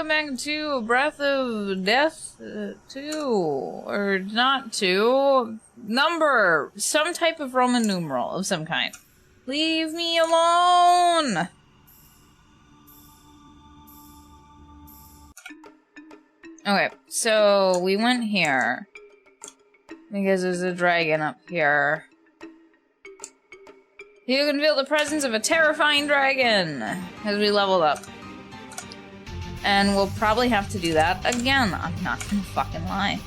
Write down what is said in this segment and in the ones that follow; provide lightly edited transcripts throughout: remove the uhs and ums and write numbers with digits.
go back to Breath of Death 2, or not 2, number, some type of Roman numeral of some kind. Leave me alone! Okay, so we went here, because there's a dragon up here. You can feel the presence of a terrifying dragon as we leveled up. And we'll probably have to do that again. I'm not gonna fucking lie.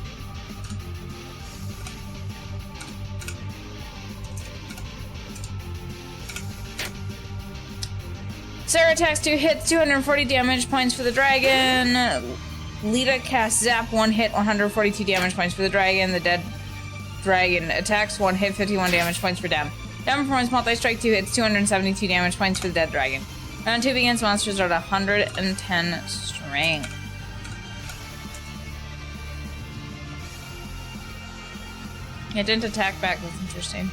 Sarah attacks 2 hits, 240 damage points for the dragon. Lita casts Zap, 1 hit, 142 damage points for the dragon. The dead dragon attacks 1 hit, 51 damage points for Dem. Dem performs multi-strike 2 hits, 272 damage points for the dead dragon. Round 2 begins, monsters are at 110 strength. It didn't attack back, that's interesting.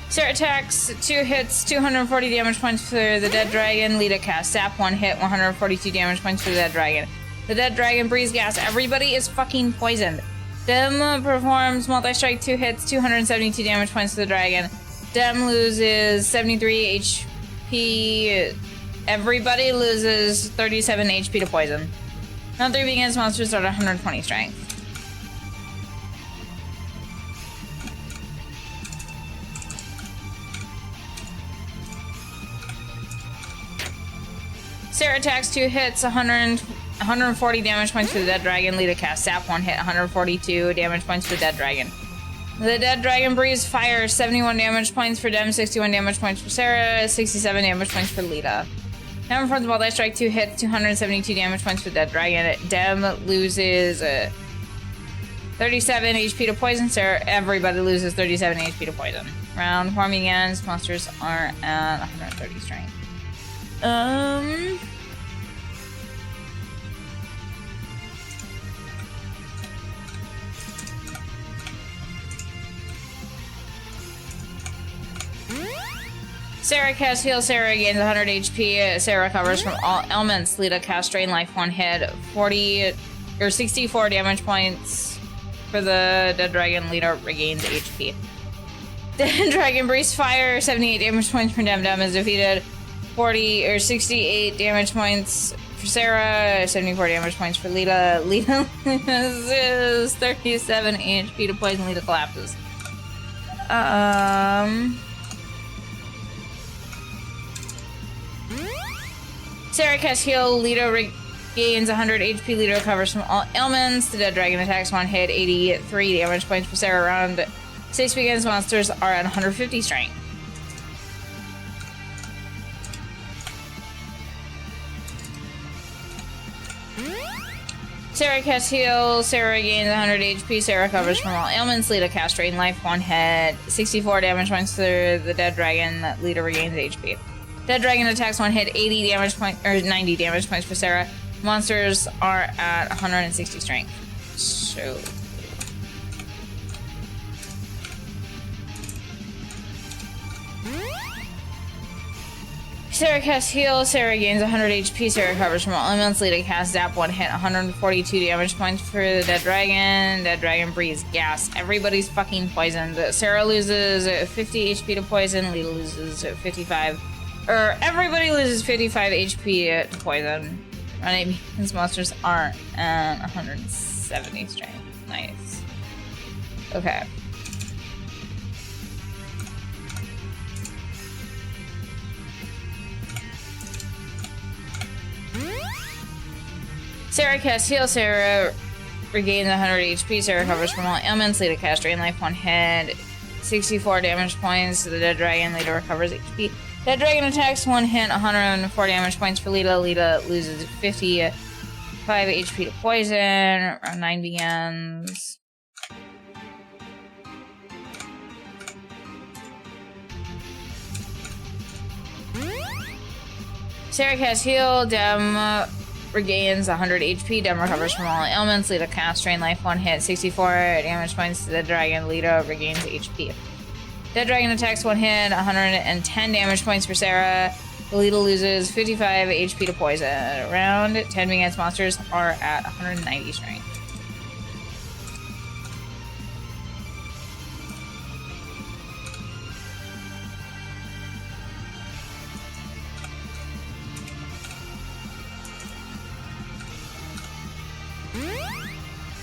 Sarah attacks 2 hits, 240 damage points for the dead dragon. Lita casts Zap, 1 hit, 142 damage points for the dead dragon. The dead dragon breathes gas. Everybody is fucking poisoned. Dem performs multi-strike 2 hits, 272 damage points to the dragon. Dem loses 73 HP. Everybody loses 37 HP to poison. Round 3 begins, monsters are at 120 strength. Sarah attacks 2 hits, 140 damage points for the dead dragon. Lita casts Zap, 1 hit, 142 damage points for the dead dragon. The dead dragon breathes fire, 71 damage points for Dem, 61 damage points for Sarah, 67 damage points for Lita. Dem performs multi-strike 2 hits, 272 damage points for the dead dragon. Dem loses 37 HP to poison. Sarah, everybody loses 37 HP to poison. Round 4 begins, monsters are at 130 strength. Sarah casts Heal. Sarah gains 100 HP. Sarah recovers from all ailments. Lita casts Drain Life, 1 hit, 64 damage points for the dead dragon. Lita regains HP. Dead dragon breathes fire, 78 damage points for Dem. Dem is defeated. 68 damage points for Sarah, 74 damage points for Lita. Lita loses 37 HP to poison. Lita collapses. Sarah casts Heal. Lita regains 100 HP. Lita recovers from all ailments. The dead dragon attacks 1 hit, 83 damage points for Sarah. Round 6 begins, monsters are at 150 strength. Sarah casts Heal. Sarah gains 100 HP. Sarah recovers from all ailments. Lita casts Drain Life, 1 hit, 64 damage points to the dead dragon. Lita regains HP. Dead dragon attacks 1 hit, 80 damage point or 90 damage points for Sarah. Monsters are at 160 strength. So Sarah casts Heal. Sarah gains 100 HP. Sarah recovers from all elements. Lita casts Zap, 1 hit, 142 damage points for the dead dragon. Dead dragon breathes gas. Everybody's fucking poisoned. Sarah loses 50 HP to poison. Lita loses 55. Everybody loses 55 HP to poison. Running because monsters aren't at 170 strength. Nice. Okay. Sarah casts Heal. Sarah regains 100 HP. Sarah recovers from all ailments. Lita casts Drain Life, 1 hit, 64 damage points to the dead dragon. Lita recovers HP. Dead dragon attacks 1 hit, 104 damage points for Lita. Lita loses 55 HP to poison. Round 9 begins. Sarah casts Heal. Dem regains 100 HP. Dem recovers from all ailments. Lita casts Drain Life, 1 hit, 64 damage points to the dragon. Lita regains HP. Dead dragon attacks 1 hit, 110 damage points for Sarah. Lita loses 55 HP to poison. Round 10 against monsters are at 190 strength.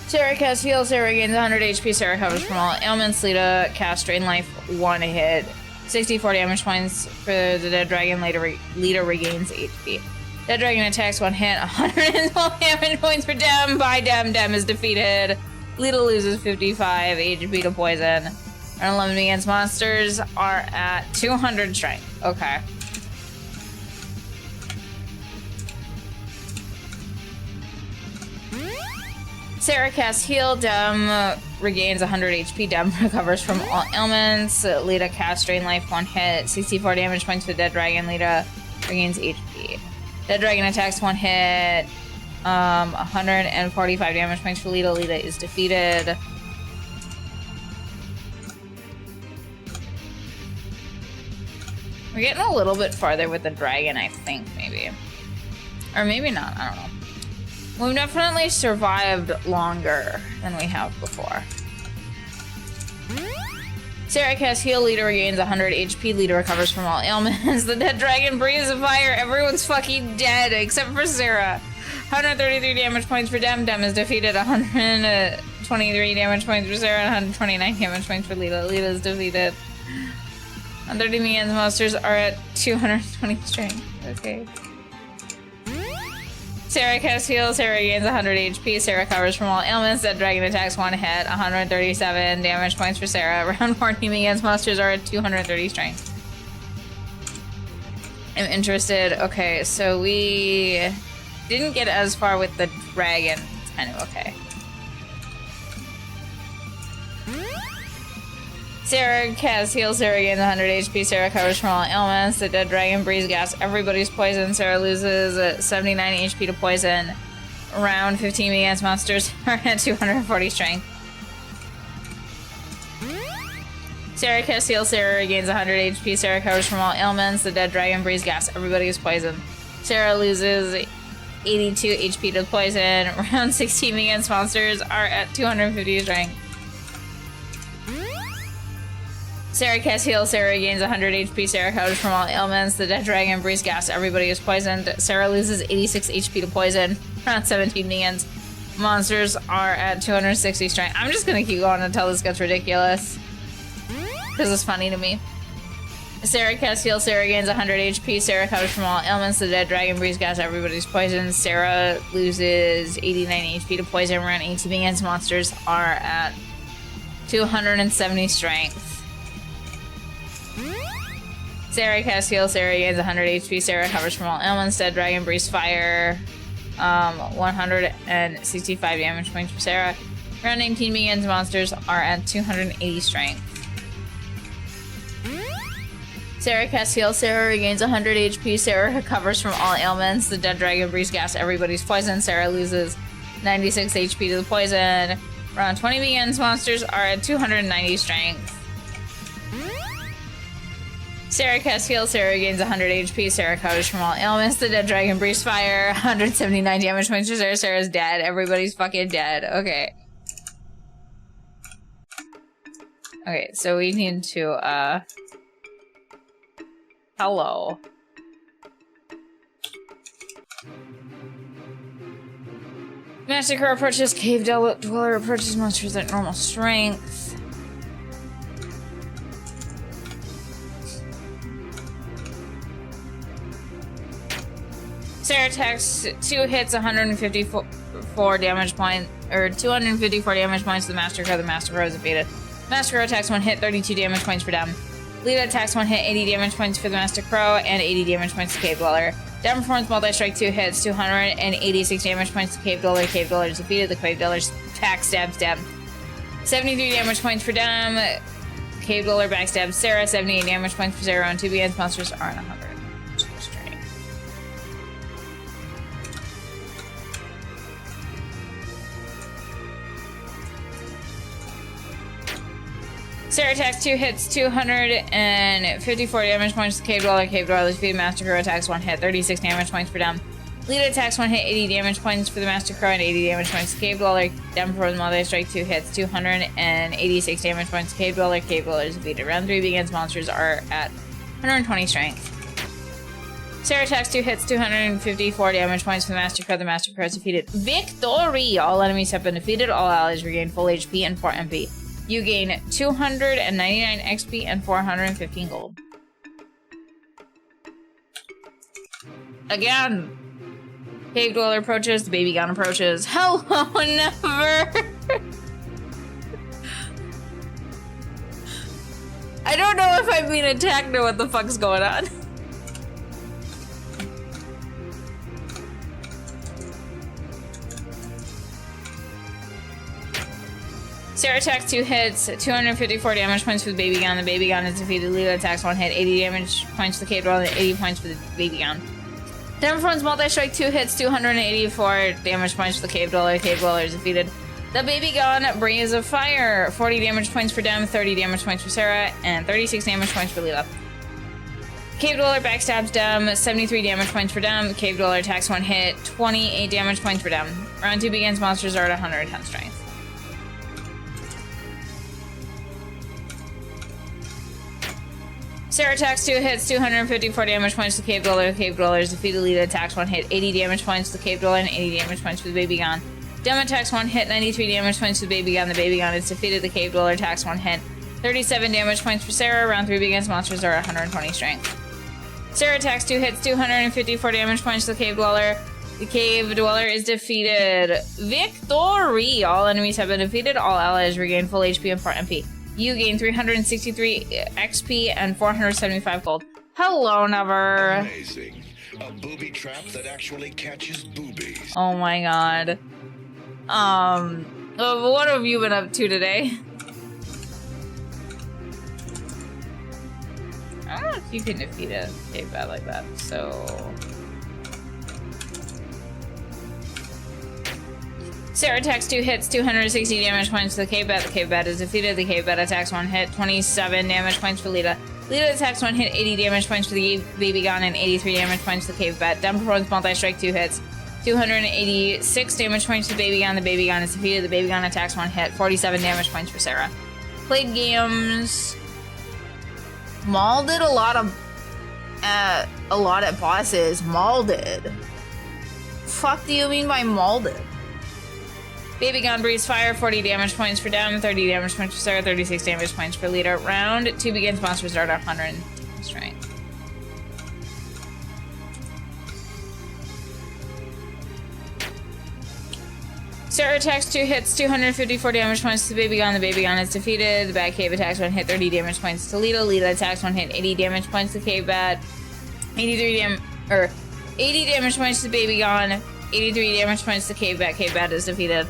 Sarah casts heal, Sarah gains 100 HP, Sarah covers from all ailments, Lita casts drain life, 1 hit. 64 damage points for the dead dragon, Lita regains HP. Dead dragon attacks 1 hit, 112 damage points for Dem, by Dem, Dem is defeated. Lita loses 55 HP to poison. Round 11 against monsters are at 200 strength. Okay. Sarah casts heal, Dem regains 100 HP, Dem recovers from all ailments. Lita casts drain life, 1 hit, 64 damage points for dead dragon, Lita regains HP. Dead dragon attacks 1 hit, 145 damage points for Lita, Lita is defeated. We're getting a little bit farther with the dragon, I think, maybe. Or maybe not, I don't know. We've definitely survived longer than we have before. Sarah casts heal, Lita regains 100 HP, Lita recovers from all ailments. The dead dragon breathes of fire, everyone's fucking dead except for Sarah. 133 damage points for Dem, Dem is defeated. 123 damage points for Sarah, 129 damage points for Lita, Lita is defeated. 130 minions monsters are at 220 strength. Okay. Sarah casts heal, Sarah gains 100 HP, Sarah covers from all ailments, dead dragon attacks 1 hit, 137 damage points for Sarah. Round 14 against monsters are at 230 strength. I'm interested. Okay, so we didn't get as far with the dragon. It's kind of okay. Sarah casts heal, Sarah gains 100 HP, Sarah covers from all ailments, the dead dragon breathes gas, everybody's poison, Sarah loses 79 HP to poison. Round 15 against monsters are at 240 strength. Sarah casts heal, Sarah gains 100 HP, Sarah covers from all ailments, the dead dragon breathes gas, everybody is poisoned. Sarah loses 82 HP to poison. Round 16 against monsters are at 250 strength. Sarah casts heal, Sarah gains 100 HP, Sarah covers from all ailments, the dead dragon breathes gas, everybody is poisoned. Sarah loses 86 HP to poison. Round 17 begins. Monsters are at 260 strength. I'm just gonna keep going until this gets ridiculous. Because it's funny to me. Sarah casts heal, Sarah gains 100 HP, Sarah covers from all ailments, the dead dragon breathes gas, everybody's poisoned. Sarah loses 89 HP to poison. Round 18 begins. Monsters are at 270 strength. Sarah casts heal, Sarah gains 100 HP, Sarah covers from all ailments, dead dragon breathes fire, 165 damage points for Sarah. Round 19 begins, monsters are at 280 strength. Sarah casts heal, Sarah regains 100 HP, Sarah covers from all ailments, the dead dragon breathes gas, everybody's poisoned, Sarah loses 96 HP to the poison. Round 20 begins, monsters are at 290 strength. Sarah casts heal, Sarah gains 100 HP, Sarah covers from all ailments, the dead dragon breathes fire, 179 damage points for Sarah, Sarah's dead, everybody's fucking dead, okay. Okay, so we need to, hello. Massacre approaches, cave dweller approaches monsters at normal strength. Sarah attacks 2 hits, 154 damage point, or 254 damage points to the Massacre. The Massacre is defeated. Massacre attacks 1 hit, 32 damage points for Dem. Lita attacks 1 hit, 80 damage points for the Massacre, and 80 damage points to Cave Dweller. Dem performs multi-strike 2 hits, 286 damage points to Cave Dweller. Cave Dweller is defeated. The Cave Dweller's attack stabs Dem. 73 damage points for Dem. Cave Dweller backstabs Sarah. 78 damage points for Sarah. And 2 begins. Monsters are on 100. Sarah attacks 2 hits, 254 damage points to Cave Dweller. Cave Dweller defeated. Master Crow attacks 1 hit, 36 damage points for them. Lita attacks 1 hit, 80 damage points for the Master Crow and 80 damage points to Cave Dweller. Dem for the Multi Strike 2 hits, 286 damage points to Cave Dweller. Cave Dweller is defeated. Round 3 begins. Monsters are at 120 strength. Sarah attacks 2 hits, 254 damage points for the Master Crow. The Master Crow is defeaed. Victory! All enemies have been defeated. All allies regain full HP and 4 MP. You gain 299 XP and 415 gold. Again, Cave Dweller approaches, the Baby Gun approaches. Hello, Never! I don't know if I'm being attacked or what the fuck's going on. Sarah attacks 2 hits, 254 damage points for the Baby Gun. The Baby Gun is defeated. Lita attacks 1 hit, 80 damage points to the Cave Dweller, and 80 points for the Baby Gun. Demofron's Multi-Strike 2 hits, 284 damage points for the Cave Dweller. The Cave Dweller is defeated. The Baby Gun, Breeze of Fire, 40 damage points for Dem, 30 damage points for Sarah, and 36 damage points for Lita. Cave Dweller backstabs Dem, 73 damage points for Dem. Cave Dweller attacks 1 hit, 28 damage points for Dem. Round 2 begins. Monsters are at 110 strength. Sarah attacks 2 hits, 254 damage points to Cave Dweller. Cave Dweller is defeated. Lita attacks 1 hit, 80 damage points to Cave Dweller, and 80 damage points for the Baby Gun. Dem attacks 1 hit, 93 damage points to the Baby Gun. The Baby Gun is defeated. The Cave Dweller attacks 1 hit, 37 damage points for Sarah. Round 3 begins. Monsters are at 120 strength. Sarah attacks 2 hits, 254 damage points to the Cave Dweller. The Cave Dweller is defeated. Victory! All enemies have been defeated. All allies regain full HP and 4 MP. You gain 363 XP and 475 gold. Hello, Never. Amazing. A booby trap that actually catches boobies. Oh my god. What have you been up to today? I don't know if you can defeat a cave bat like that, so... Sarah attacks 2 hits, 260 damage points to the Cave Bat. The Cave Bat is defeated. The Cave Bat attacks 1 hit, 27 damage points for Lita. Lita attacks 1 hit, 80 damage points for the Baby Gun, and 83 damage points to the Cave Bat. Dem performs Multi-Strike 2 hits, 286 damage points to the Baby Gun. The Baby Gun is defeated. The Baby Gun attacks 1 hit, 47 damage points for Sarah. Played games. Maul did a lot at bosses. Maul did. Fuck do you mean by Maul did? Baby Gun Breeze Fire, 40 damage points for Dem, 30 damage points for Sarah, 36 damage points for Lita. Round 2 begins. Monsters are at 100 strength. Sarah attacks 2 hits, 254 damage points to the Baby Gun. The Baby Gun is defeated. The Bat Cave attacks 1 hit, 30 damage points to Lita. Lita attacks 1 hit, 80 damage points to Cave Bat. 80 damage points to the Baby Gun. 83 damage points to Cave Bat. Cave Bat is defeated.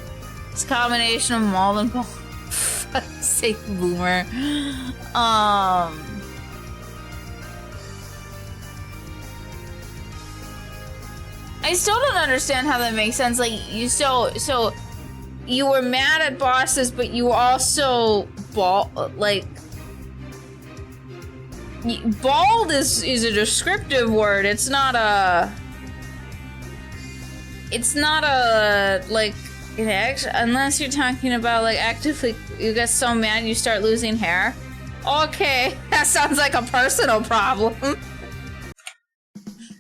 It's a combination of Maul and Paul. For fuck's sake, Boomer. I still don't understand how that makes sense. Like, so you were mad at bosses, but you also bald is a descriptive word. It's not a like unless you're talking about like actively you get so mad you start losing hair. Okay, that sounds like a personal problem.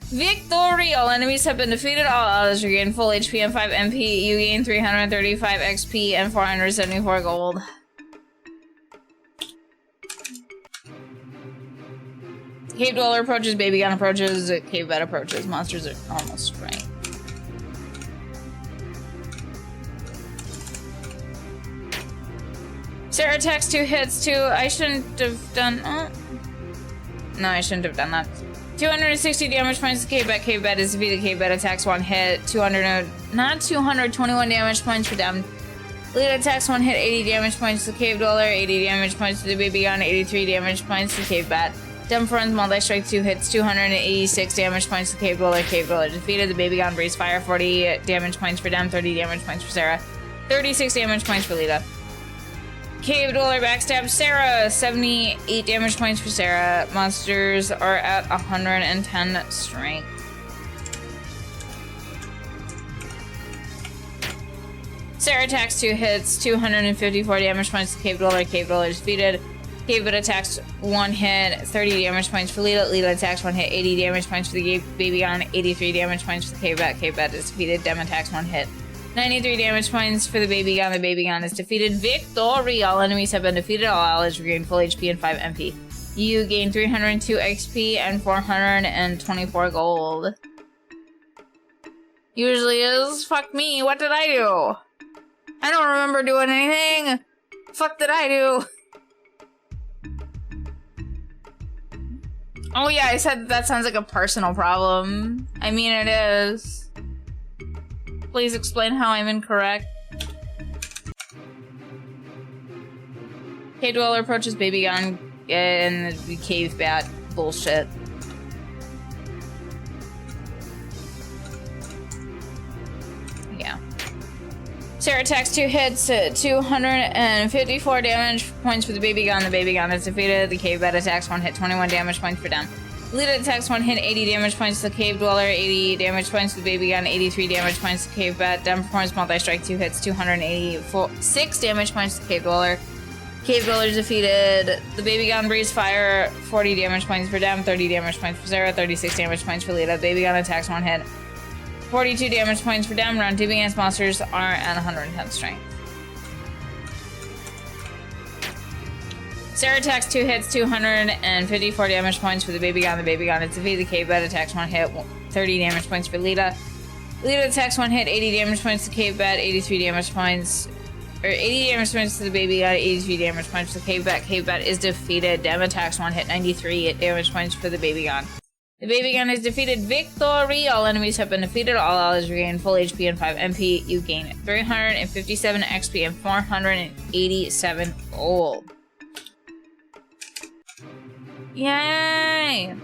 Victory! All enemies have been defeated. All allies regain full HP and 5 MP. You gain 335 XP and 474 gold. Cave Dweller approaches, Baby Gun approaches, Cave Bat approaches. Monsters are almost right. Sarah attacks 2 hits, 2. I shouldn't have done. No, I shouldn't have done that. 260 damage points to Cave Bat. Cave Bat is defeated. Cave Bat attacks 1 hit. 221 damage points for them. Lita attacks 1 hit. 80 damage points to Cave Dweller. 80 damage points to the Baby Gun. 83 damage points to Cave Bat. Dem runs Multi-Strike 2 hits. 286 damage points to Cave Dweller. Cave Dweller defeated. The Baby Gun Breeze Fire. 40 damage points for Dem. 30 damage points for Sarah. 36 damage points for Lita. Cave Dweller backstabs Sarah. 78 damage points for Sarah. Monsters are at 110 strength. Sarah attacks 2 hits, 254 damage points to Cave Dweller. Cave Dweller is defeated. Cave Bit attacks 1 hit, 30 damage points for Lita. Lita attacks 1 hit, 80 damage points for the Baby Gon, 83 damage points for the Cave Bat. Cave Bat is defeated. Dem attacks 1 hit, 93 damage points for the Baby Gon. The Baby Gon is defeated. Victory! All enemies have been defeated. All allies regain full HP and 5 MP. You gain 302 XP and 424 gold. Usually is. Fuck me. What did I do? I don't remember doing anything. Fuck did I do? Oh yeah, I said that sounds like a personal problem. I mean, it is. Please explain how I'm incorrect. Cave Dweller approaches Baby Gon and the Cave Bat. Bullshit. Yeah. Sarah attacks 2 hits, 254 damage points for the Baby Gon. The Baby Gon is defeated. The Cave Bat attacks 1 hit, 21 damage points for them. Lita attacks 1 hit, 80 damage points to the Cave Dweller, 80 damage points to the Baby Gon, 83 damage points to the Cave Bat. Dem performs multi-strike 2 hits, 286 damage points to the Cave Dweller. Cave Dweller is defeated. The Baby Gon breathes fire, 40 damage points for Dem, 30 damage points for Sarah, 36 damage points for Lita. Baby Gon attacks 1 hit, 42 damage points for Dem. Round 2 against monsters are at 110 strength. Sarah attacks 2 hits, 254 damage points for the Baby Gon. The Baby Gon is defeated. The Cave Bat attacks 1 hit, 30 damage points for Lita. Lita attacks 1 hit, 80 damage points to Cave Bat, 83 damage points. Or 80 damage points to the Baby Gon, 83 damage points to the Cave Bat. Cave Bat is defeated. Dem attacks 1 hit, 93 damage points for the Baby Gon. The Baby Gon is defeated. Victory! All enemies have been defeated. All allies regain full HP and 5 MP. You gain 357 XP and 487 gold. Yay!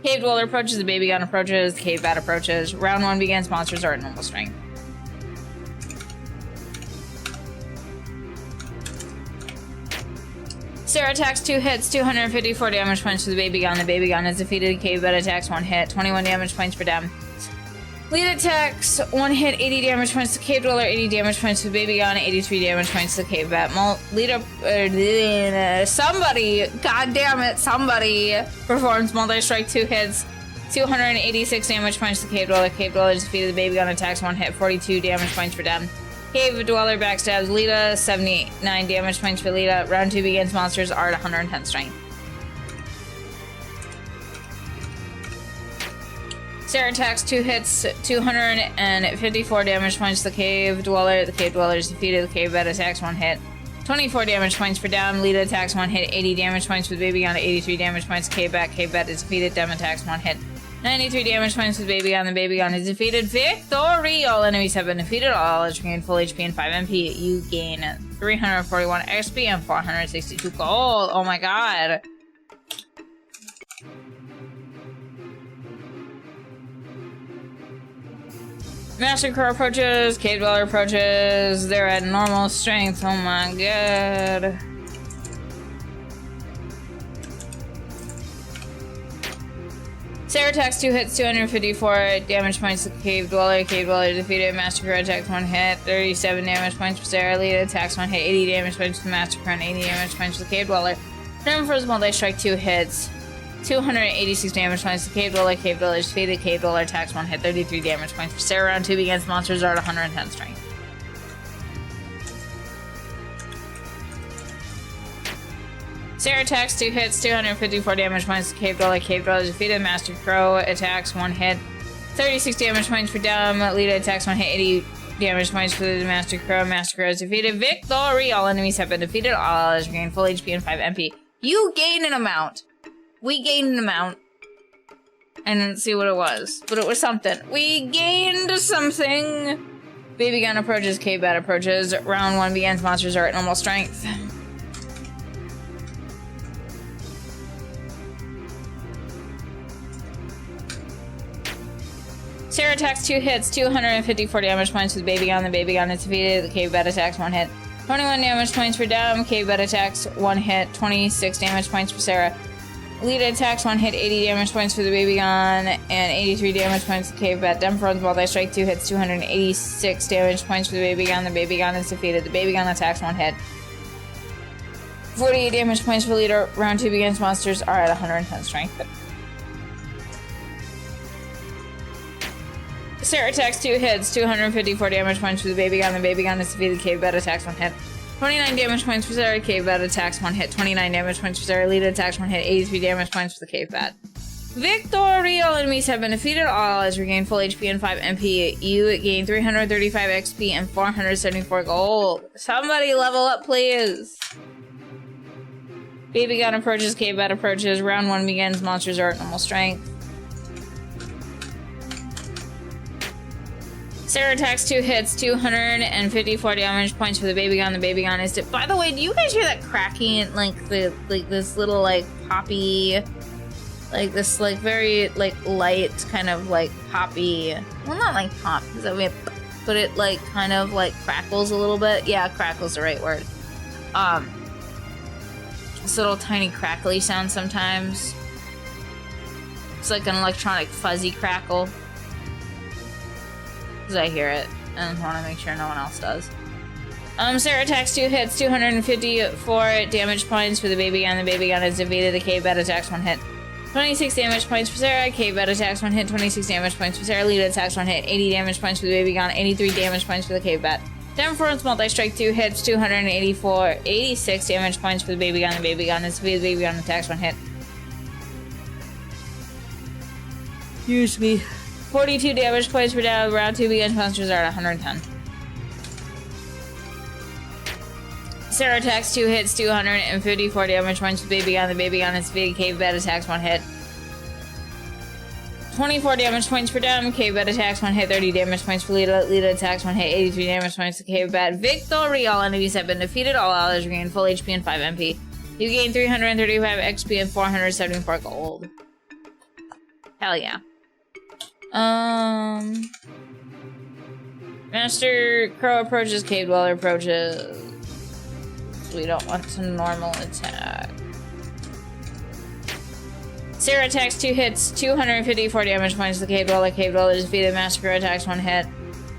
Cave Dweller approaches. The Baby Gon approaches. The Cave Bat approaches. Round 1 begins. Monsters are at normal strength. Sarah attacks 2 hits, 254 damage points to the Baby Gon. The Baby Gon is defeated. Cave Bat attacks 1 hit, 21 damage points for Dem. Lita attacks 1 hit, 80 damage points to Cave Dweller, 80 damage points to the Baby Gon, 83 damage points to the Cave Bat. Somebody, god damn it, somebody performs multi-strike 2 hits, 286 damage points to Cave Dweller. Cave Dweller is defeated. The Baby Gon attacks 1 hit, 42 damage points for Dem. Cave Dweller backstabs Lita, 79 damage points for Lita. Round 2 begins. Monsters are at 110 strength. Sarah attacks 2 hits, 254 damage points to the Cave Dweller. The Cave Dweller is defeated. The Cave Bat attacks 1 hit, 24 damage points for Dem. Lita attacks 1 hit, 80 damage points for the Baby Gon, 83 damage points to Cave Bat. Cave Bat is defeated. Dem attacks 1 hit, 93 damage points to the Baby Gon. The Baby Gon is defeated. Victory! All enemies have been defeated. All allies regain full HP and 5 MP. You gain 341 XP and 462 gold. Oh my god. Master Crow approaches. Cave Dweller approaches. They're at normal strength. Oh my god. Sarah attacks 2 hits, 254 damage points to Cave Dweller. Cave Dweller defeated. Master Crow attacks 1 hit, 37 damage points for Sarah. Lita attacks 1 hit, 80 damage points to Master Crow, and 80 damage points to the Cave Dweller. Dem for his multi-strike 2 hits, 286 damage points to Cave Dweller. Cave Dweller is defeated. Cave Dweller attacks 1 hit, 33 damage points for Sarah. Round 2 begins. Monsters are at 110 strength. Sarah attacks 2 hits, 254 damage points to Cave Dweller. Cave Dweller is defeated. Master Crow attacks 1 hit, 36 damage points for Dem. Lita attacks 1 hit, 80 damage points for the Master Crow. Master Crow is defeated. Victory! All enemies have been defeated. All allies regain full HP and 5 MP. You gain an amount. We gained an amount. I didn't see what it was, but it was something. We gained something. Baby Gon approaches. Cave Bat approaches. Round 1 begins. Monsters are at normal strength. Sarah attacks 2 hits, 254 damage points with Baby Gon. The Baby Gon is defeated. The Cave Bat attacks 1 hit, 21 damage points for Dom. Cave Bed attacks 1 hit. 26 damage points for Sarah. Lita attacks 1 hit. 80 damage points for the Baby Gun. And 83 damage points for Cave Bed. Dem runs multi-strike 2 hits. 286 damage points for the Baby Gun. The Baby Gun is defeated. The Baby Gun attacks 1 hit. 48 damage points for Lita. Round 2 begins. Monsters are at 110 strength. Sarah attacks 2 hits, 254 damage points for the Baby Gun. The Baby Gun is defeated. Cave Bed attacks 1 hit. 29 damage points for Sarah. Cave Bed attacks 1 hit. 29 damage points for Sarah. Lita attacks 1 hit. 83 damage points for the Cave Bed. Victory! All enemies have been defeated. All allies regain full HP and 5 MP. You gain 335 XP and 474 gold. Somebody level up, please. Baby Gun approaches. Cave Bed approaches. Round 1 begins. Monsters are at normal strength. Sarah attacks 2 hits, 254 damage points for the Baby Gun. The Baby Gun is By the way, do you guys hear that cracking, like this little like poppy, like this like very like light kind of like poppy? Well, not like pop, because I mean, but it like kind of like crackles a little bit. Yeah, crackle's the right word. This little tiny crackly sound sometimes. It's like an electronic fuzzy crackle. Because I hear it, and want to make sure no one else does. Sarah attacks 2 hits, 254 damage points for the Baby Gun. The Baby Gun is defeated. The Cave Bed attacks 1 hit. 26 damage points for Sarah. Cave Bed attacks 1 hit. 26 damage points for Sarah. Lita attacks 1 hit. 80 damage points for the Baby Gun. 83 damage points for the Cave Bed. Demforce multi-strike 2 hits, 86 damage points for the Baby Gun. The Baby Gun is defeated. The Baby Gun attacks 1 hit. Excuse me. 42 damage points for down. Round 2 begins. Monsters are at 110. Sarah attacks 2 hits, 254 damage points for the Baby Gun. The Baby Gun is defeated. Cave Bed attacks 1 hit. 24 damage points for Dem. Cave Bed attacks 1 hit. 30 damage points for Lita. Lita attacks 1 hit. 83 damage points to Cave Bed. Victory! All enemies have been defeated. All allies regain full HP and 5 MP. You gain 335 XP and 474 gold. Hell yeah. Master Crow approaches, Cave Dweller approaches. We don't want to normal attack. Sarah attacks 2 hits, 254 damage points to Cave Dweller. Cave Dweller is defeated. Master Crow attacks 1 hit.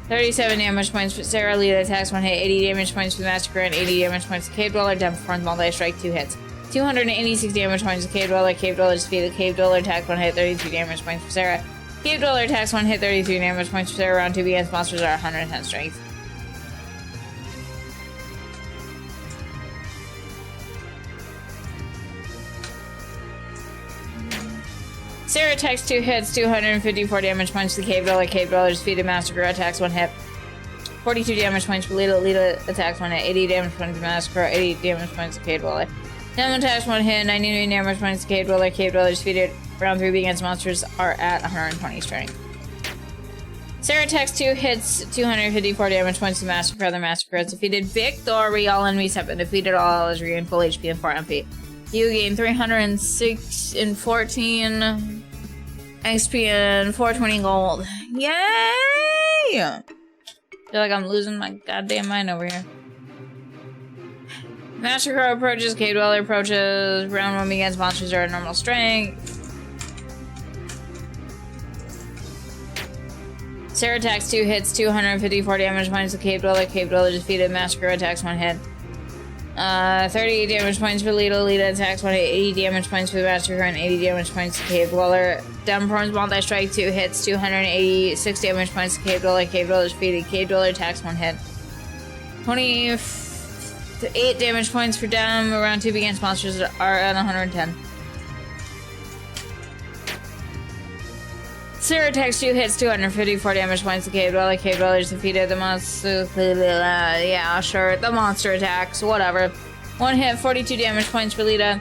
37 damage points for Sarah. Lita attacks 1 hit. 80 damage points for the Master Crow and 80 damage points to Cave Dweller. Demforce multi-strike 2 hits. 286 damage points to Cave Dweller. Cave Dweller is defeated. Cave Dweller attacks 1 hit. 33 damage points for Sarah. Cave Dweller attacks 1 hit, 33 damage points for Sarah. Round 2 begins. Monsters are 110 strength. Sarah attacks 2 hits, 254 damage points to Cave Dweller. Cave Dweller is defeated. Master Crow attacks 1 hit. 42 damage points for Lita. Lita attacks 1 hit. 80 damage points for Master Crow. 80 damage points to Cave Dweller. Dem attacks 1 hit. 99 damage points to Cave Dweller. Cave Dweller is defeated. Round 3 begins. Monsters are at 120 strength. Sarah attacks 2 hits, 254 damage points to Master Crow. The Master Crow is defeated. Victory! All enemies have been defeated. All allies regain full HP and 4 MP. You gain 306 and 14 XP and 420 gold. Yay! I feel like I'm losing my goddamn mind over here. Master Crow approaches, Cave Dweller approaches. Round 1 begins. Monsters are at normal strength. Sarah attacks 2 hits, 254 damage points to Cave Dweller. Cave Dweller defeated. Master Crow attacks 1 hit. 38 damage points for Lita. Lita attacks 1 hit. 80 damage points for the Master Crow and 80 damage points to Cave Dweller. Demforce multi-strike 2 hits, 286 damage points to Cave Dweller. Cave Dweller defeated. Cave Dweller attacks 1 hit. 28 damage points for Dem. Round 2 begins. Monsters are at 110. Sarah attacks 2 hits, 254 damage points to Cave Dweller. Cave Dweller is defeated. The monster... yeah, sure. The monster attacks. Whatever. 1 hit, 42 damage points for Lita.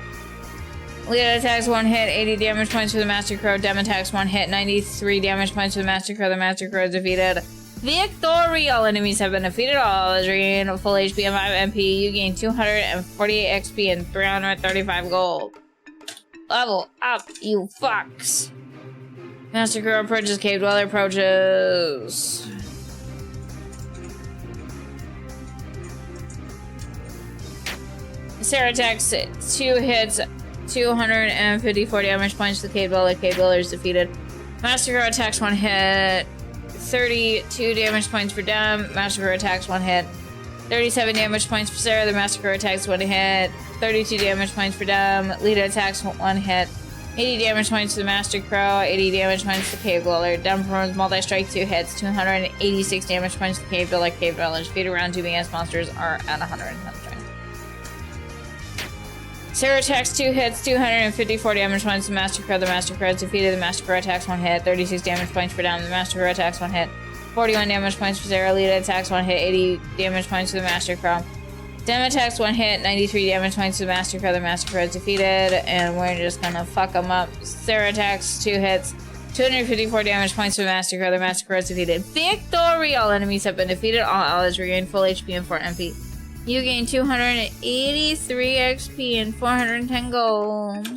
Lita attacks 1 hit, 80 damage points for the Master Crow. Dem attacks 1 hit, 93 damage points for the Master Crow. The Master Crow is defeated. Victory! All enemies have been defeated. All allies regain full HP and 5 MP. You gain 248 XP and 335 gold. Level up, you fucks. Master Crow approaches, Cave Dweller approaches. Sarah attacks 2 hits, 254 damage points to the Cave Dweller. Cave Dweller is defeated. Massacre attacks 1 hit, 32 damage points for Dem. Massacre attacks 1 hit, 37 damage points for Sarah. The Massacre attacks 1 hit, 32 damage points for Dem. Lita attacks 1 hit, 80 damage points to the Master Crow, 80 damage points to Cave Dweller. Dem performs multi-strike 2 hits, 286 damage points to Cave Dweller. Cave Dweller's defeated. Round 2 against monsters are at 110 strength. Sarah attacks 2 hits, 254 damage points to the Master Crow. The Master Crow is defeated. The Master Crow attacks 1 hit, 36 damage points for Dem. The Master Crow attacks 1 hit, 41 damage points for Sarah. Lita attacks 1 hit, 80 damage points to the Master Crow. Dem attacks 1 hit, 93 damage points to the Master Crow. The Master Crow is defeated, and we're just gonna fuck them up. Sarah attacks 2 hits, 254 damage points to the Master Crow. The Master Crow is defeated. Victory! All enemies have been defeated. All allies regain full HP and 4 MP. You gain 283 XP and 410 gold.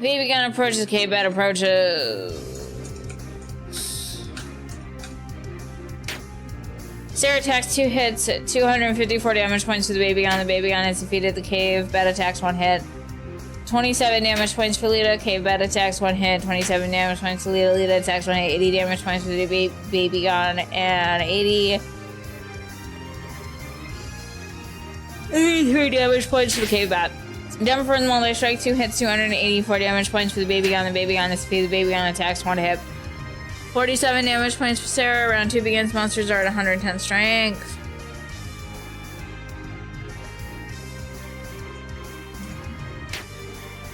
Baby Gun approaches, K-Bat approaches. Sarah attacks 2 hits, 254 damage points to the Baby Gun. The Baby Gun is defeated. The Cave Bat attacks 1 hit, 27 damage points for Lita. Cave Bat attacks 1 hit, 27 damage points to Lita. Lita attacks 1 hit, 80 damage points for the Baby Gun, and 83 damage points for the Cave Bat. Dem performs multi-strike 2 hits, 284 damage points for the Baby Gun. The Baby Gun is defeated. The Baby Gun attacks 1 hit, 47 damage points for Sarah. Round 2 begins. Monsters are at 110 strength.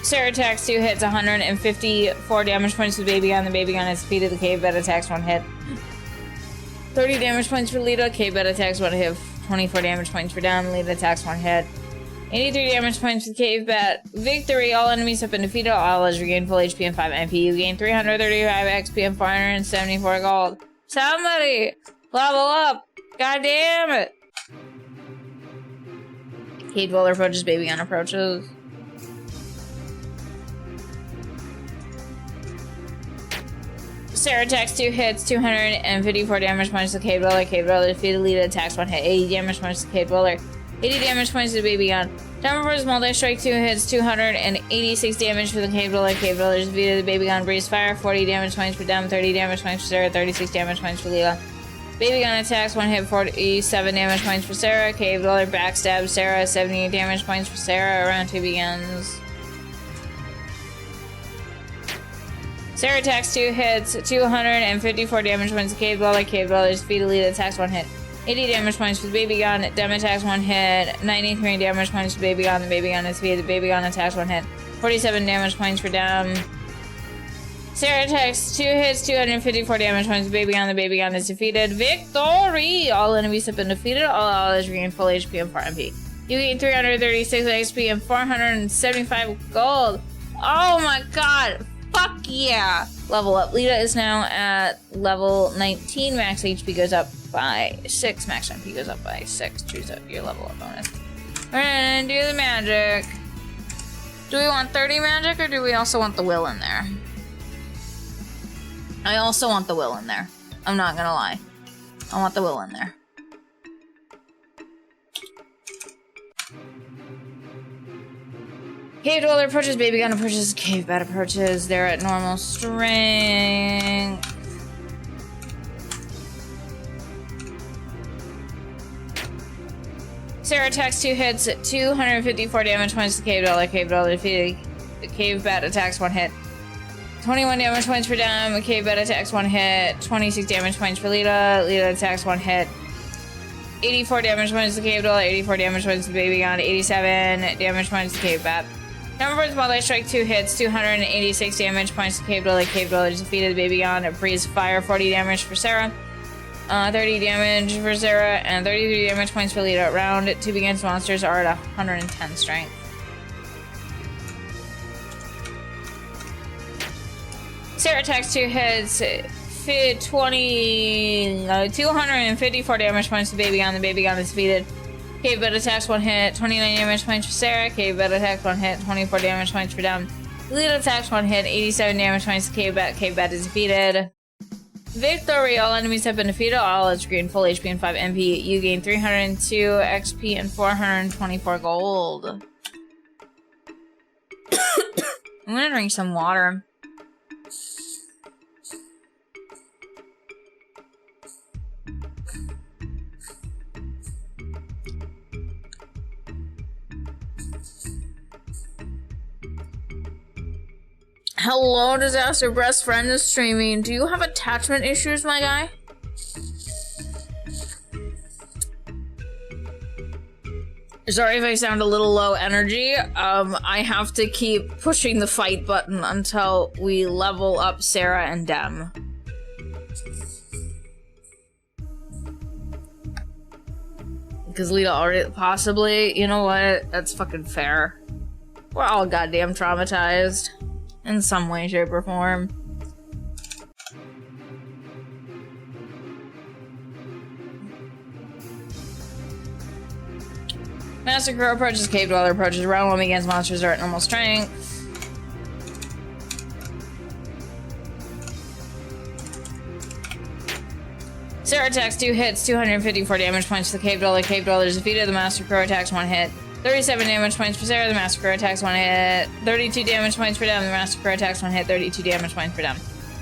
Sarah attacks 2 hits, 154 damage points to the Baby Gun. The Baby Gun is defeated. The Cave Bat attacks 1 hit, 30 damage points for Lita. Cave Bat attacks 1 hit, 24 damage points for Dem. Lita attacks 1 hit, 83 damage points for the Cave Bat. Victory! All enemies have been defeated. All allies regain full HP and 5 MP. You gain 335 XP and 474 gold. Somebody! Level up! God damn it! Cave Dweller approaches, Baby Gun approaches. Sarah attacks 2 hits, 254 damage points to Cave Dweller. Cave Dweller defeated. Lita attacks 1 hit, 80 damage points to Cave Dweller. 80 damage points to the Baby Gun. Dem performs multi-strike 2 hits, 286 damage for the Cave Dweller. Cave Dweller is defeated. The Baby Gun breathes fire, 40 damage points for Dem, 30 damage points for Sarah, 36 damage points for Lita. Baby Gun attacks 1 hit, 47 damage points for Sarah. Cave Dweller backstabs Sarah, 78 damage points for Sarah. Round 2 begins. Sarah attacks 2 hits, 254 damage points to Cave Dweller. Cave Dweller is defeated. Lita attacks 1 hit, 80 damage points for the Baby Gun. Dem attacks 1 hit, 93 damage points for the Baby Gun. The Baby Gun is defeated. The Baby Gun attacks 1 hit, 47 damage points for Dem. Sarah attacks 2 hits, 254 damage points to the Baby Gun. The Baby Gun is defeated. Victory! All enemies have been defeated. All allies regain full HP and 4 MP. You gain 336 XP and 475 gold. Oh my god! Fuck yeah! Level up. Lita is now at level 19. Max HP goes up by 6. Max MP goes up by 6. Choose up your level up bonus. We're gonna do the magic. Do we want 30 magic or do we also want the will in there? I also want the will in there. I'm not gonna lie. I want the will in there. Cave Dweller approaches, Baby Gun approaches, Cave Bat approaches. They're at normal strength. Sarah attacks 2 hits, 254 damage points to Cave Dweller. Cave Dweller defeated. The Cave Bat attacks 1 hit, 21 damage points for Dem. Cave Bat attacks 1 hit, 26 damage points for Lita. Lita attacks 1 hit, 84 damage points to Cave Dweller, 84 damage points to Baby Gun, 87 damage points to Cave Bat. Numbers multi-strike 2 hits, 286 damage points to Cave Dweller. Cave Dweller defeated. The Baby Gun. It breathes fire, 40 damage for Sarah, 30 damage for Sarah, and 33 damage points for Lita. Round 2 begins. Monsters are at 110 strength. Sarah attacks 2 hits, 254 damage points to Baby Gun. The Baby Gun is defeated. Cave Bat attacks 1 hit, 29 damage points for Sarah. Cave Bat attacks 1 hit, 24 damage points for Dem. Lita attacks 1 hit, 87 damage points to Cave Bat. Cave Bat is defeated. Victory! All enemies have been defeated. All is green, full HP and 5 MP. You gain 302 XP and 424 gold. I'm gonna drink some water. Hello, Disaster Breast Friend is streaming. Do you have attachment issues, my guy? Sorry if I sound a little low energy. I have to keep pushing the fight button until we level up Sarah and Dem. Because Lita already, possibly, you know what? That's fucking fair. We're all goddamn traumatized. In some way, shape, or form. Master Crow approaches Cave Dweller, approaches round 1 against monsters are at normal strength. Sarah attacks 2 hits, 254 damage points to the Cave Dweller. Cave Dweller is defeated. The Master Crow attacks 1 hit. 37 damage points for Sarah, the Master Crow attacks 1 hit. 32 damage points for Dem, the Master Crow attacks 1 hit. 32 damage points for Dem.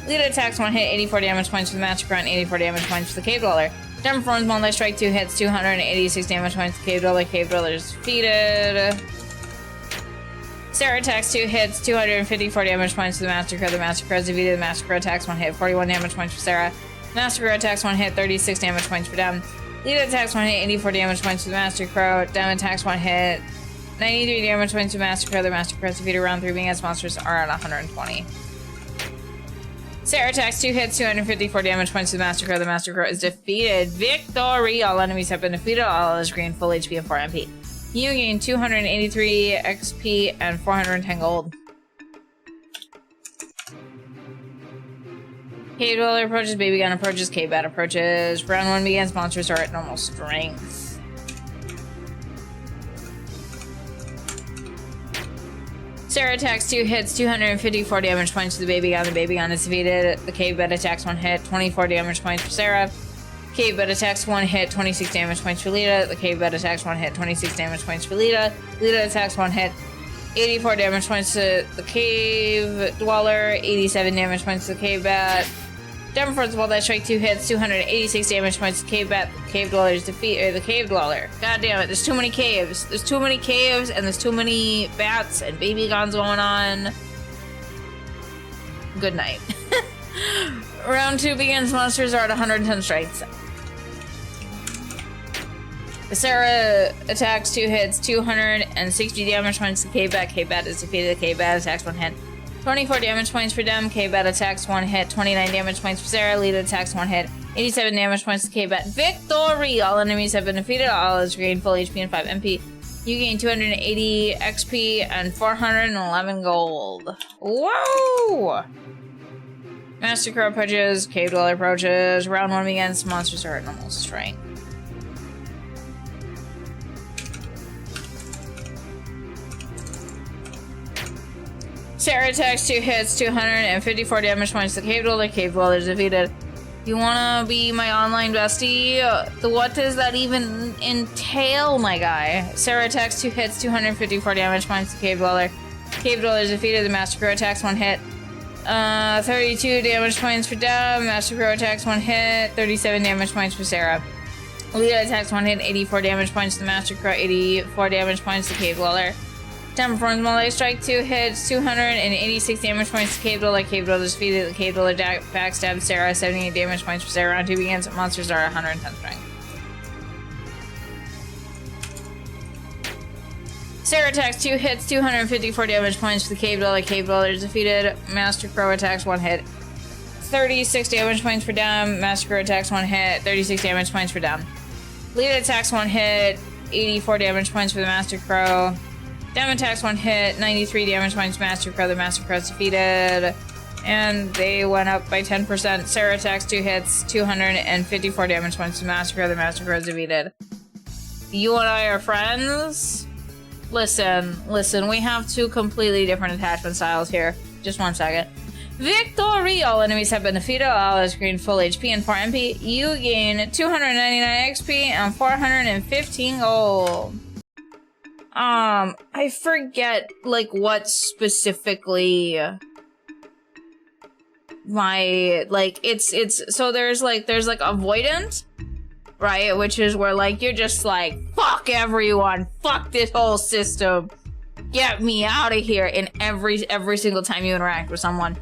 Lita attacks 1 hit, 84 damage points for the Master Crow, and 84 damage points for the Cave Dweller. Dem performs multi-strike 2 hits, 286 damage points to the Cave Dweller. Cave Dweller is defeated. Sarah attacks 2 hits, 254 damage points to the Master Crow. The Master Crow is defeated. The Master Crow attacks 1 hit, 41 damage points for Sarah. Master Crow attacks 1 hit, 36 damage points for Dem. Lita attacks 1 hit, 84 damage points to the Master Crow. Dem attacks 1 hit, 93 damage points to Master Crow. The Master Crow is defeated. Round 3 being as monsters are at 120. Sarah attacks 2 hits, 254 damage points to the Master Crow. The Master Crow is defeated. Victory! All enemies have been defeated. All is green, full HP and 4 MP. You gain 283 XP and 410 gold. Cave Dweller approaches, Baby Gun approaches, Cave Bat approaches. Round 1 begins, monsters are at normal strength. Sarah attacks 2 hits, 254 damage points to the Baby Gun. The Baby Gun is defeated. The Cave Bat attacks 1 hit, 24 damage points for Sarah. Cave Bat attacks 1 hit, 26 damage points for Lita. The Cave Bat attacks 1 hit, 26 damage points for Lita. Lita attacks 1 hit, 84 damage points to the Cave Dweller, 87 damage points to the Cave Bat. Dem performs multi-strike 2 hits, 286 damage points to Cave Bat. The Cave Dweller is defeated. The Cave Dweller. God damn it, there's too many caves. There's too many caves, and there's too many bats and baby guns going on. Good night. Round 2 begins. Monsters are at 110 strength. Sarah attacks 2 hits, 260 damage points to Cave Bat. Cave Bat is defeated. The Cave Bat attacks 1 hit, 24 damage points for Dem. Cave Bat attacks 1 hit, 29 damage points for Sarah. Lita attacks 1 hit, 87 damage points to Cave Bat. Victory! All enemies have been defeated. All is gained full HP and 5 MP. You gain 280 XP and 411 gold. Whoa! Master Crow approaches, Cave Dweller approaches. Round 1 begins. Monsters are at normal strength. Sarah attacks 2 hits, 254 damage points to Cave Dweller. Cave Dweller is defeated. You wanna be my online bestie? What does that even entail, my guy? Sarah attacks 2 hits, 254 damage points to Cave Dweller. Cave Dweller is defeated. The Master Crow attacks 1 hit, 32 damage points for Dem. Master Crow attacks 1 hit, 37 damage points for Sarah. Lita attacks 1 hit, 84 damage points to the Master Crow, 84 damage points to Cave Dweller. Dem performs multi-strike 2 hits, 286 damage points to Cave Dweller. Cave Dweller is defeated. The Cave Dweller backstabs Sarah, 78 damage points for Sarah. Round 2 begins. Monsters are 110 strength. Sarah attacks 2 hits, 254 damage points to the Cave Dweller. Cave Dweller is defeated. Master Crow attacks 1 hit, 36 damage points for Dem. Master Crow attacks 1 hit, 36 damage points for Dem. Lita attacks 1 hit, 84 damage points for the Master Crow. Dem attacks 1 hit, 93 damage points to Master Crow. The Master Crow is defeated. And they went up by 10%. Sarah attacks 2 hits, 254 damage points to Master Crow. The Master Crow is defeated. You and I are friends? Listen, we have 2 completely different attachment styles here. Just 1 second. Victory! All enemies have been defeated. All is green full HP and 4 MP. You gain 299 XP and 415 gold. I forget, like, what specifically my, like, it's, so there's avoidant, right? Which is where, like, you're just like, fuck everyone, fuck this whole system, get me out of here in every single time you interact with someone.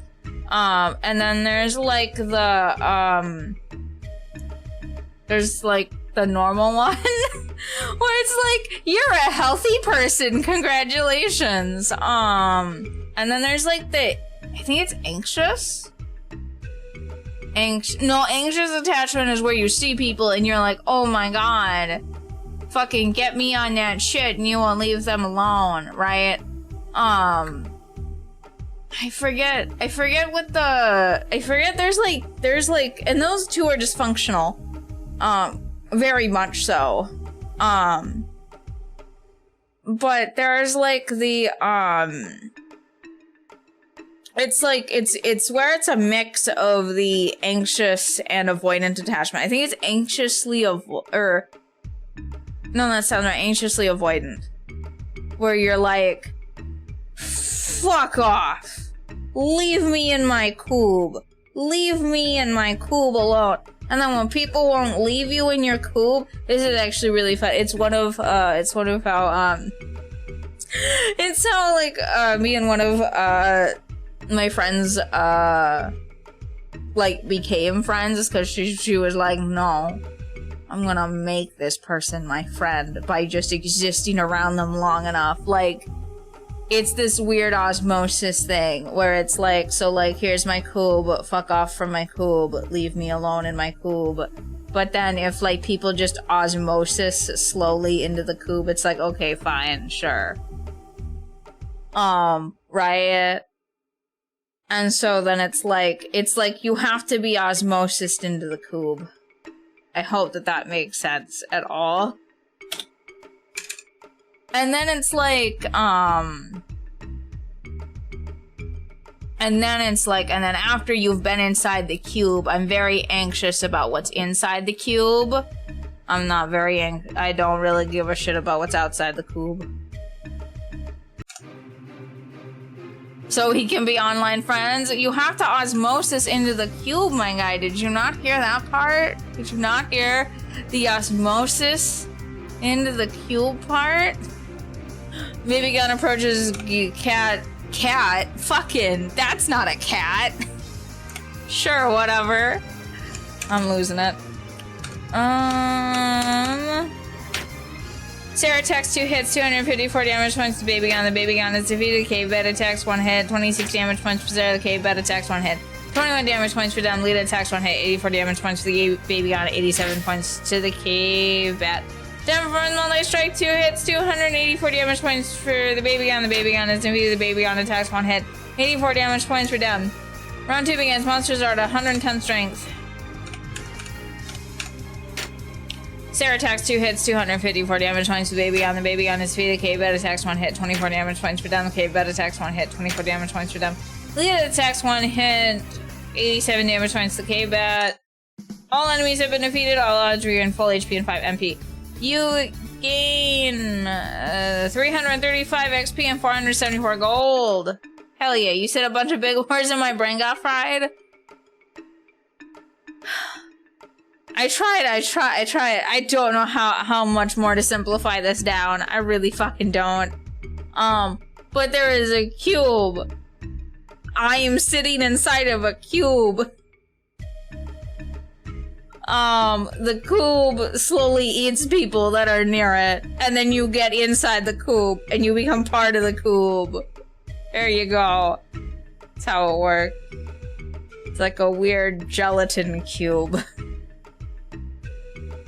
And then there's, like, there's, like, the normal one, where it's like, you're a healthy person, congratulations. And then there's, like, I think it's anxious? Anxious attachment is where you see people and you're like, oh my god, fucking get me on that shit and you won't leave them alone, right? I forget what there's like, and those two are dysfunctional. Very much so. But there's like the, it's where it's a mix of the anxious and avoidant attachment. I think it's anxiously no, that sounds right, anxiously avoidant. Where you're like, fuck off. Leave me in my cube. Leave me in my cube alone. And then when people won't leave you in your cube, this is actually really fun. It's one of how, it's how, like, me and one of, my friends, like, became friends, because she was like, no, I'm gonna make this person my friend by just existing around them long enough. Like, it's this weird osmosis thing where it's like, so like, here's my cube, fuck off from my cube, leave me alone in my cube. But then if like people just osmosis slowly into the cube, it's like, okay, fine, sure. Right? And so then it's like you have to be osmosis into the cube. I hope that makes sense at all. And then it's like, and then after you've been inside the cube, I'm very anxious about what's inside the cube. I'm not very I don't really give a shit about what's outside the cube. So he can be online friends. You have to osmosis into the cube, my guy. Did you not hear that part? Did you not hear the osmosis into the cube part? Baby Gun approaches cat. Fucking, that's not a cat. Sure, whatever. I'm losing it. Sarah attacks 2 hits, 254 damage points to Baby Gun. The Baby Gun is defeated. K-Bet attacks 1 hit, 26 damage points for Sarah. The K-Bet attacks 1 hit, 21 damage points for them. Lita attacks 1 hit, 84 damage points for the Baby Gun, 87 points to the K-Bet. Dem performs multi strike, 2 hits, 284 damage points for the Baby Gun. The Baby Gun is defeated. The Baby Gun attacks 1 hit, 84 damage points for Dem. Round 2 begins. Monsters are at 110 strength. Sarah attacks 2 hits, 254 damage points to the Baby Gun. The Baby Gun is defeated. K-Bet attacks 1 hit, 24 damage points for Dem. K-Bet attacks 1 hit, 24 damage points for Dem. Lita attacks 1 hit, 87 damage points to K-Bet. All enemies have been defeated. All odds regain full HP and 5 MP. You gain 335 XP and 474 gold. Hell yeah, you said a bunch of big words and my brain got fried. I tried. I don't know how much more to simplify this down. I really fucking don't. But there is a cube. I am sitting inside of a cube. The cube slowly eats people that are near it, and then you get inside the cube, and you become part of the cube. There you go. That's how it works. It's like a weird gelatin cube.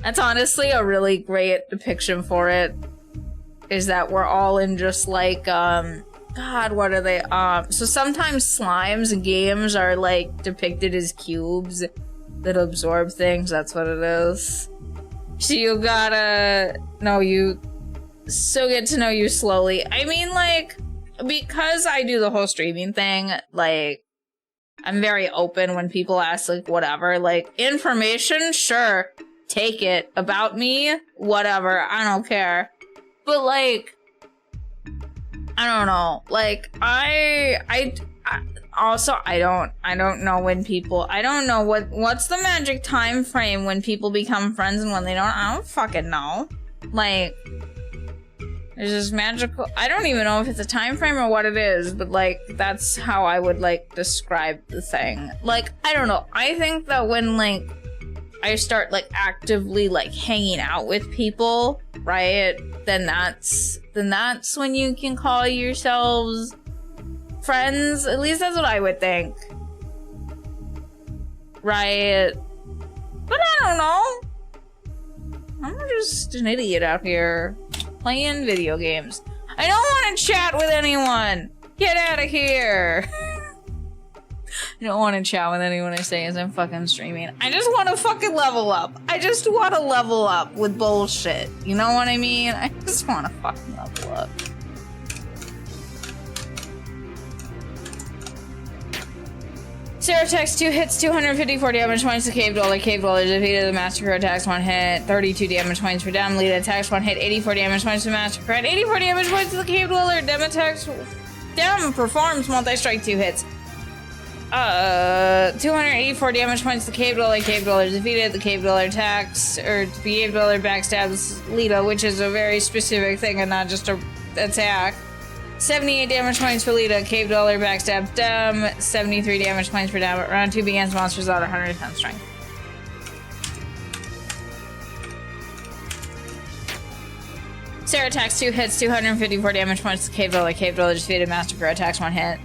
That's honestly a really great depiction for it. Is that we're all in just like, God, what are they? So sometimes slimes in games are like depicted as cubes that absorb things. That's what it is. So you gotta know you, so get to know you slowly. I mean, like, because I do the whole streaming thing, like, I'm very open when people ask, like, whatever. Like, information? Sure. Take it. About me? Whatever. I don't care. But, like, I don't know. Like, I don't know when people, I don't know what's the magic time frame when people become friends and when they don't. I don't fucking know. Like, there's this magical, I don't even know if it's a time frame or what it is, but like, that's how I would like describe the thing. Like, I don't know. I think that when like I start like actively like hanging out with people, right? Then that's when you can call yourselves friends. At least that's what I would think. Right? But I don't know. I'm just an idiot out here playing video games. I don't want to chat with anyone. Get out of here. I don't want to chat with anyone I say as I'm fucking streaming. I just want to fucking level up. I just want to level up with bullshit. You know what I mean? I just want to fucking level up. Sarah attacks 2 hits, 254 damage points to Cave Dweller. Cave Dweller defeated. The Massacre attacks 1 hit, 32 damage points for Dem. Lita attacks 1 hit, 84 damage points to Massacre. 84 damage points to the Cave Dweller. Dem attacks. Dem performs multi-strike 2 hits. 284 damage points to Cave Dweller. Cave Dweller defeated. The Cave Dweller attacks, or the Cave Dweller backstabs Lita, which is a very specific thing and not just a attack. 78 damage points for Lita. Cave Dweller backstabs Dem. 73 damage points for Dem. Round 2 begins. Monsters out 110 strength. Sarah attacks 2 hits, 254 damage points to Cave Dweller. Cave Dweller defeated. Massacre attacks 1 hit.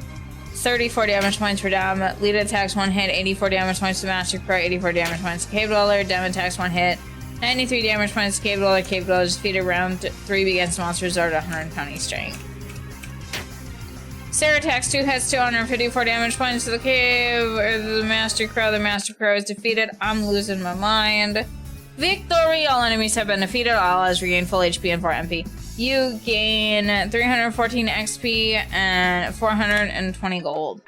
34 damage points for Dem. Lita attacks 1 hit, 84 damage points to Massacre, 84 damage points to Cave Dweller. Dem attacks 1 hit, 93 damage points to Cave Dweller. Cave Dweller defeated. Round 3 begins. Monsters are at 120 strength. Sarah attacks 2 hits, 254 damage points to the cave, or the Master Crow. The Master Crow is defeated. I'm losing my mind. Victory! All enemies have been defeated. All allies regain full HP and 4 MP. You gain 314 XP and 420 gold.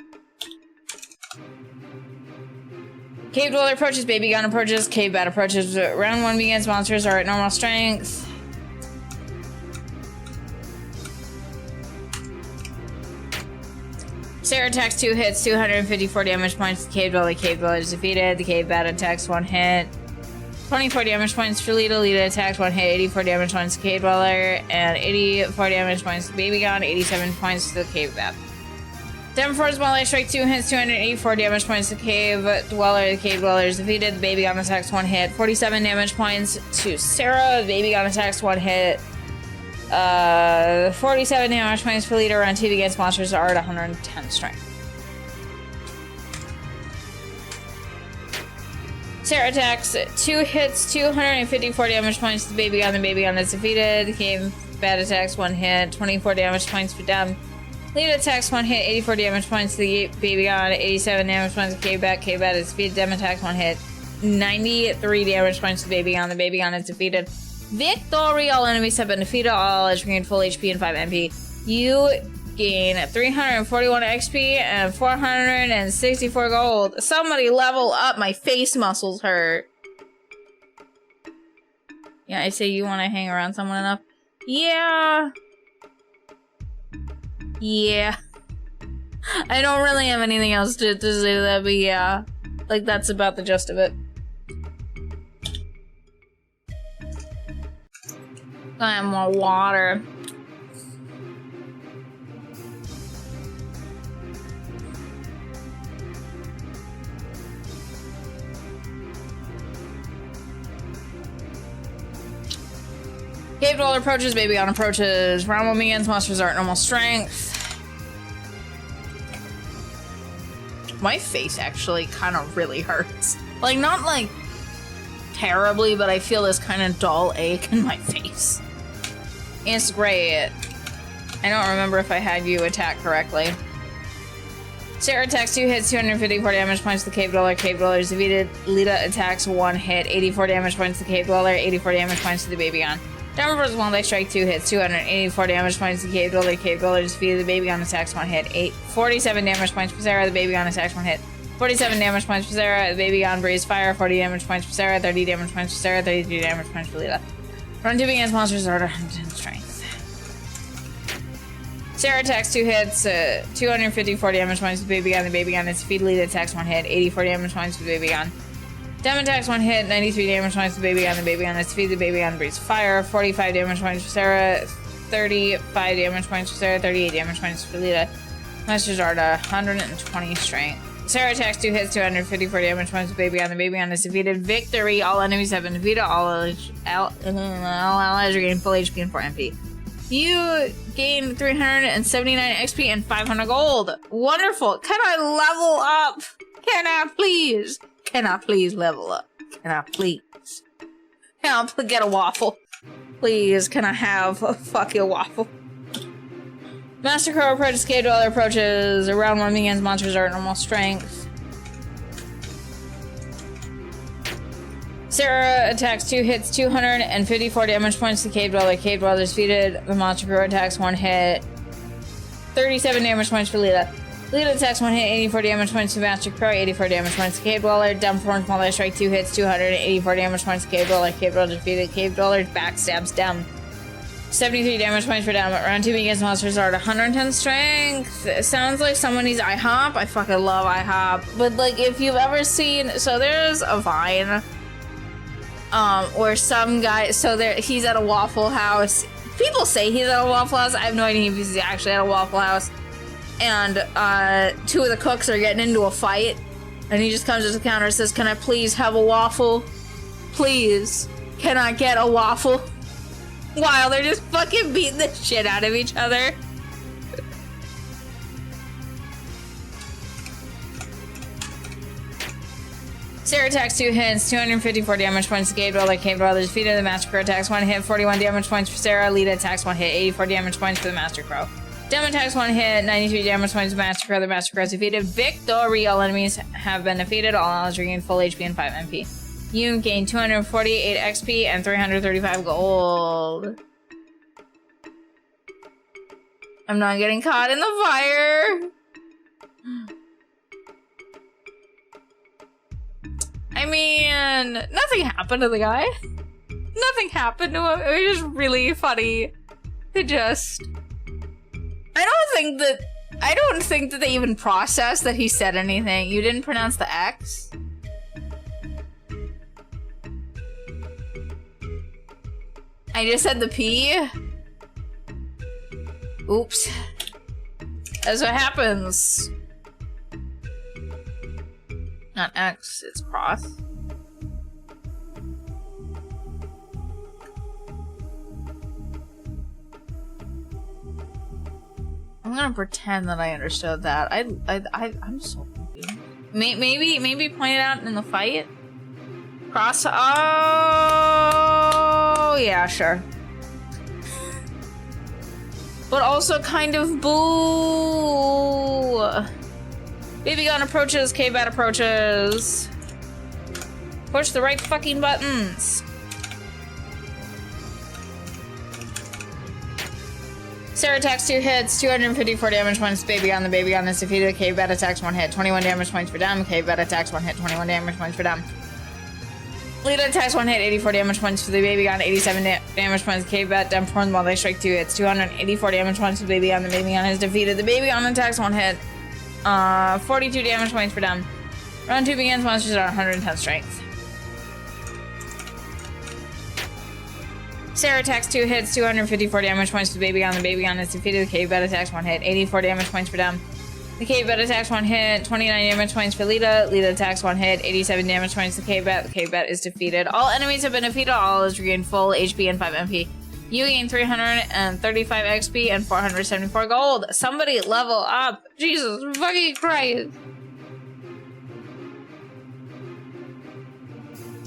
Cave Dweller approaches. Baby Gun approaches. Cave Bat approaches. Round 1 begins. Monsters are at normal strength. Sarah attacks 2 hits, 254 damage points to Cave Dweller. Cave Dweller is defeated. The Cave Bat attacks 1 hit. 24 damage points for Lita. Lita attacks 1 hit, 84 damage points to Cave Dweller, and 84 damage points to Baby Gun, 87 points to the Cave Bat. Dem performs multi-strike 2 hits, 284 damage points to Cave Dweller. The Cave Dweller is defeated. The Baby Gun attacks 1 hit, 47 damage points to Sarah. The Baby Gun attacks 1 hit. 47 damage points for Lita. Round 2 against monsters are at 110 strength. Sarah attacks 2 hits, 254 damage points to the Baby Gun. The Baby Gun is defeated. The Cave Bat attacks 1 hit, 24 damage points for Dem. Lita attacks 1 hit, 84 damage points to the Baby Gun, 87 damage points to Cave Bat. Cave Bat is defeated. Dem attacks 1 hit, 93 damage points to the Baby Gun. The Baby Gun is defeated. Victory! All enemies have been defeated. All allies regain full HP and 5 MP. You gain 341 XP and 464 gold. Somebody level up. My face muscles hurt. Yeah, I say you want to hang around someone enough. Yeah. Yeah. I don't really have anything else to say to that, but yeah. Like, that's about the gist of it. I have more water. Cave Dweller approaches. Baby Gun approaches. Round 1 begins. Monsters are at normal strength. My face actually kind of really hurts. Like, not like terribly, but I feel this kind of dull ache in my face. It's great. I don't remember if I had you attack correctly. Sarah attacks 2 hits, 254 damage points to the Cave Dweller. Cave Dweller is defeated. Lita attacks 1 hit, 84 damage points to the Cave Dweller, 84 damage points to the Baby Gun. Dem versus 1 they strike 2 hits, 284 damage points to the Cave Dweller. Cave Dweller is defeated. The Baby Gun attacks 1 hit, 47 damage points for Sarah. The Baby Gun attacks 1 hit, 47 damage points for Sarah. The baby gone breeze fire. 40 damage points for Sarah. 30 damage points for Sarah. 33 damage points for Lita. Run 2 against monsters order 110 strength. Sarah attacks 2 hits, 254 damage points with baby gun. The baby gun is defeated. Lita attacks 1 hit, 84 damage points with baby gun. Dem attacks 1 hit, 93 damage points with baby gun. The baby gun is defeated. The baby gun breathes fire. 45 damage points for Sarah. 35 damage points for Sarah. 38 damage points for Lita. Master's Arda, 120 strength. Sarah attacks 2 hits, 254 damage points with baby gun. The baby gun is defeated. Victory. All enemies have been defeated. All allies are getting full HP and 4 MP. You gain 379 XP and 500 gold. Wonderful. Can I level up? Can I please? Can I please level up? Can I please? Can I get a waffle? Please, can I have a fucking waffle? Master Crow approaches Cave Dweller approaches. Round 1 begins. Monsters are at normal strength. Sarah attacks 2 hits, 254 damage points to Cave Dweller. Cave Dweller is defeated. The Monster Crow attacks 1 hit, 37 damage points for Lita. Lita attacks 1 hit, 84 damage points to Master Crow, 84 damage points to Cave Dweller. Dumb Forms Multi Strike 2 hits, 284 damage points to Cave Dweller. Cave Dweller defeated. Cave Dweller backstabs Dem. 73 damage points for Dem. Round 2 begins. Monsters are at 110 strength. It sounds like someone needs IHOP. I fucking love IHOP. But like, if you've ever seen, so there's a Vine. Where some guy, he's at a Waffle House. People say he's at a Waffle House. I have no idea if he's actually at a Waffle House. And, 2 of the cooks are getting into a fight. And he just comes to the counter and says, "Can I please have a waffle? Please. Can I get a waffle?" While they're just fucking beating the shit out of each other. Sarah attacks 2 hits, 254 damage points to Cave Dweller. Cave Dweller is defeated. The Master Crow attacks 1 hit, 41 damage points for Sarah. Lita attacks 1 hit, 84 damage points for the Master Crow. Dem attacks 1 hit, 93 damage points to Master Crow. The Master Crow is defeated. Victory! All enemies have been defeated. All allies regain full HP and 5 MP. You gain 248 XP and 335 gold. I'm not getting caught in the fire. I mean, nothing happened to the guy. Nothing happened to him. It was just really funny. It just... I don't think that they even processed that he said anything. You didn't pronounce the X? I just said the P? Oops. That's what happens. Not X, it's cross. I'm gonna pretend that I understood that. I'm so confused. Maybe point it out in the fight? Cross. Oh, yeah, sure. But also kind of boo. Baby gun approaches, K-Bat approaches. Push the right fucking buttons. Sarah attacks 2 hits, 254 damage points. Baby gun, the baby gun is defeated. K-Bat attacks 1 hit, 21 damage points for Dem. K-Bat attacks 1 hit, 21 damage points for Dem. Lita attacks 1 hit, 84 damage points for the baby gun, 87 damage points. K-Bat, Dem forms while they strike 2 hits, 284 damage points for the baby gun. The baby gun is defeated. The baby gun attacks 1 hit, 42 damage points for Dem. Round 2 begins. Monsters are 110 strength. Sarah attacks 2 hits, 254 damage points to the baby gun. The baby gun is defeated. The Cave-Bat attacks 1 hit, 84 damage points for Dem. The Cave-Bat attacks 1 hit, 29 damage points for Lita. Lita attacks 1 hit, 87 damage points to the Cave-Bat. The Cave-Bat is defeated. All enemies have been defeated. All is regained full HP and 5 MP. You gain 335 XP and 474 gold. Somebody level up. Jesus fucking Christ.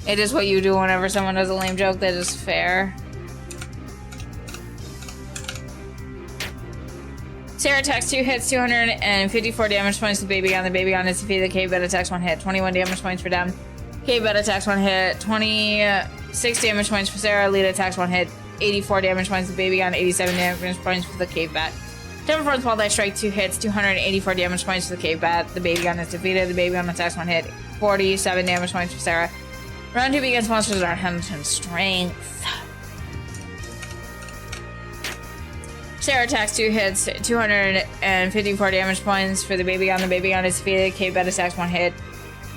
It is what you do whenever someone does a lame joke that is fair. Sarah attacks 2 hits, 254 damage points to the baby gun. The baby gun is defeated. The Cave-Bat attacks 1 hit, 21 damage points for Dem. Cave-Bat attacks 1 hit, 26 damage points for Sarah. Lita attacks 1 hit, 84 damage points to the baby gun, 87 damage points for the Cave-Bat. Dem performs multi strike, 2 hits, 284 damage points to the cave bat. The baby gun is defeated. The baby gun attacks 1 hit, 47 damage points for Sarah. Round 2 begins. Monsters are 110 strength. Sarah attacks 2 hits, 254 damage points for the baby gun. The baby gun is defeated. Cave bat attacks 1 hit,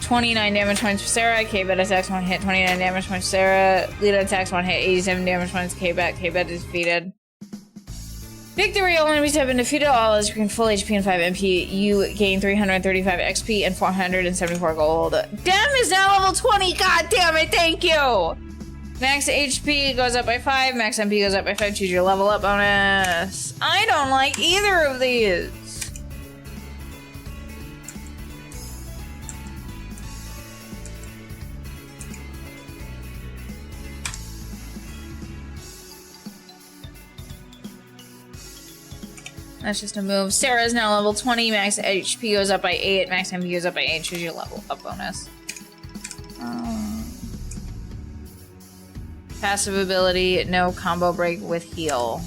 29 damage points for Sarah. Cave bat attacks 1 hit, 29 damage points for Sarah. Lita attacks 1 hit, 87 damage points. Cave bat is defeated. Victory! All enemies have been defeated. All is full HP and 5 MP. You gain 335 XP and 474 gold. Dem is now level 20. God damn it! Thank you. Max HP goes up by 5. Max MP goes up by 5. Choose your level up bonus. I don't like either of these. That's just a move. Sarah is now level 20. Max HP goes up by 8. Max MP goes up by 8. Choose your level up bonus. Passive ability, no combo break with heal.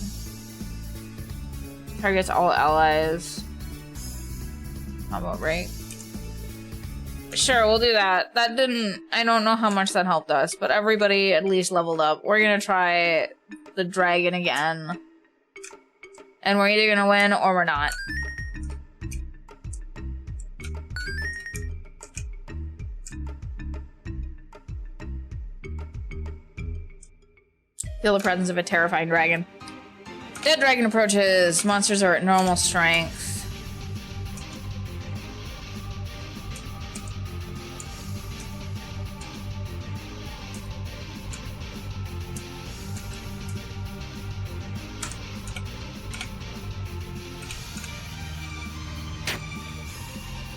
Targets all allies. Combo break. Sure, we'll do that. That didn't... I don't know how much that helped us, but everybody at least leveled up. We're gonna try the dragon again. And we're either gonna win or we're not. Feel the presence of a terrifying dragon. Dead dragon approaches. Monsters are at normal strength.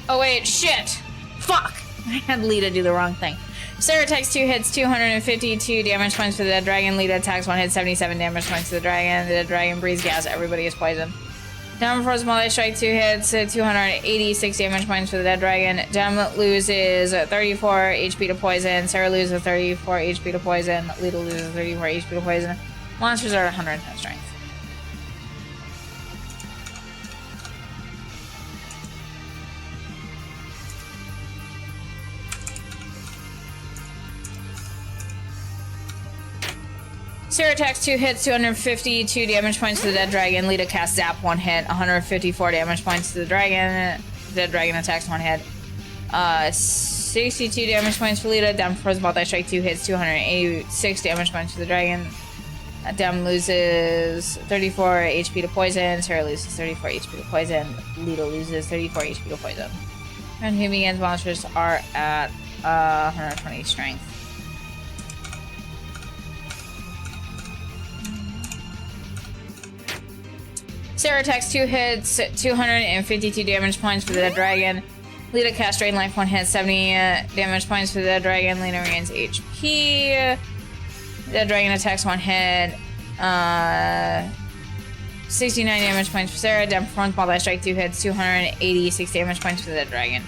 Oh wait, shit! Fuck! I had Lita do the wrong thing. Sarah attacks 2 hits, 252 damage points for the dead dragon. Lita attacks 1 hit, 77 damage points to the dragon. The dead dragon breathes gas. Everybody is poisoned. Dem performs multi-strike, 2 hits, 286 damage points for the dead dragon. Dem loses 34 HP to poison. Sarah loses 34 HP to poison. Lita loses 34 HP to poison. Monsters are 110 strength. Sarah attacks 2 hits, 252 damage points to the dead dragon. Lita casts Zap 1 hit, 154 damage points to the dragon. The dead dragon attacks 1 hit. 62 damage points for Lita. Dem performs multi-strike, 2 hits, 286 damage points to the dragon. Dem loses 34 HP to poison. Sarah loses 34 HP to poison. Lita loses 34 HP to poison. And who begins? Monsters are at 120 strength. Sarah attacks 2 hits, 252 damage points for the dead dragon. Lita casts Drain Life 1 hit, 70 damage points for the dead dragon. Lita regains HP. The dead dragon attacks 1 hit, 69 damage points for Sarah. Dem performs multi-strike, 2 hits, 286 damage points for the dead dragon.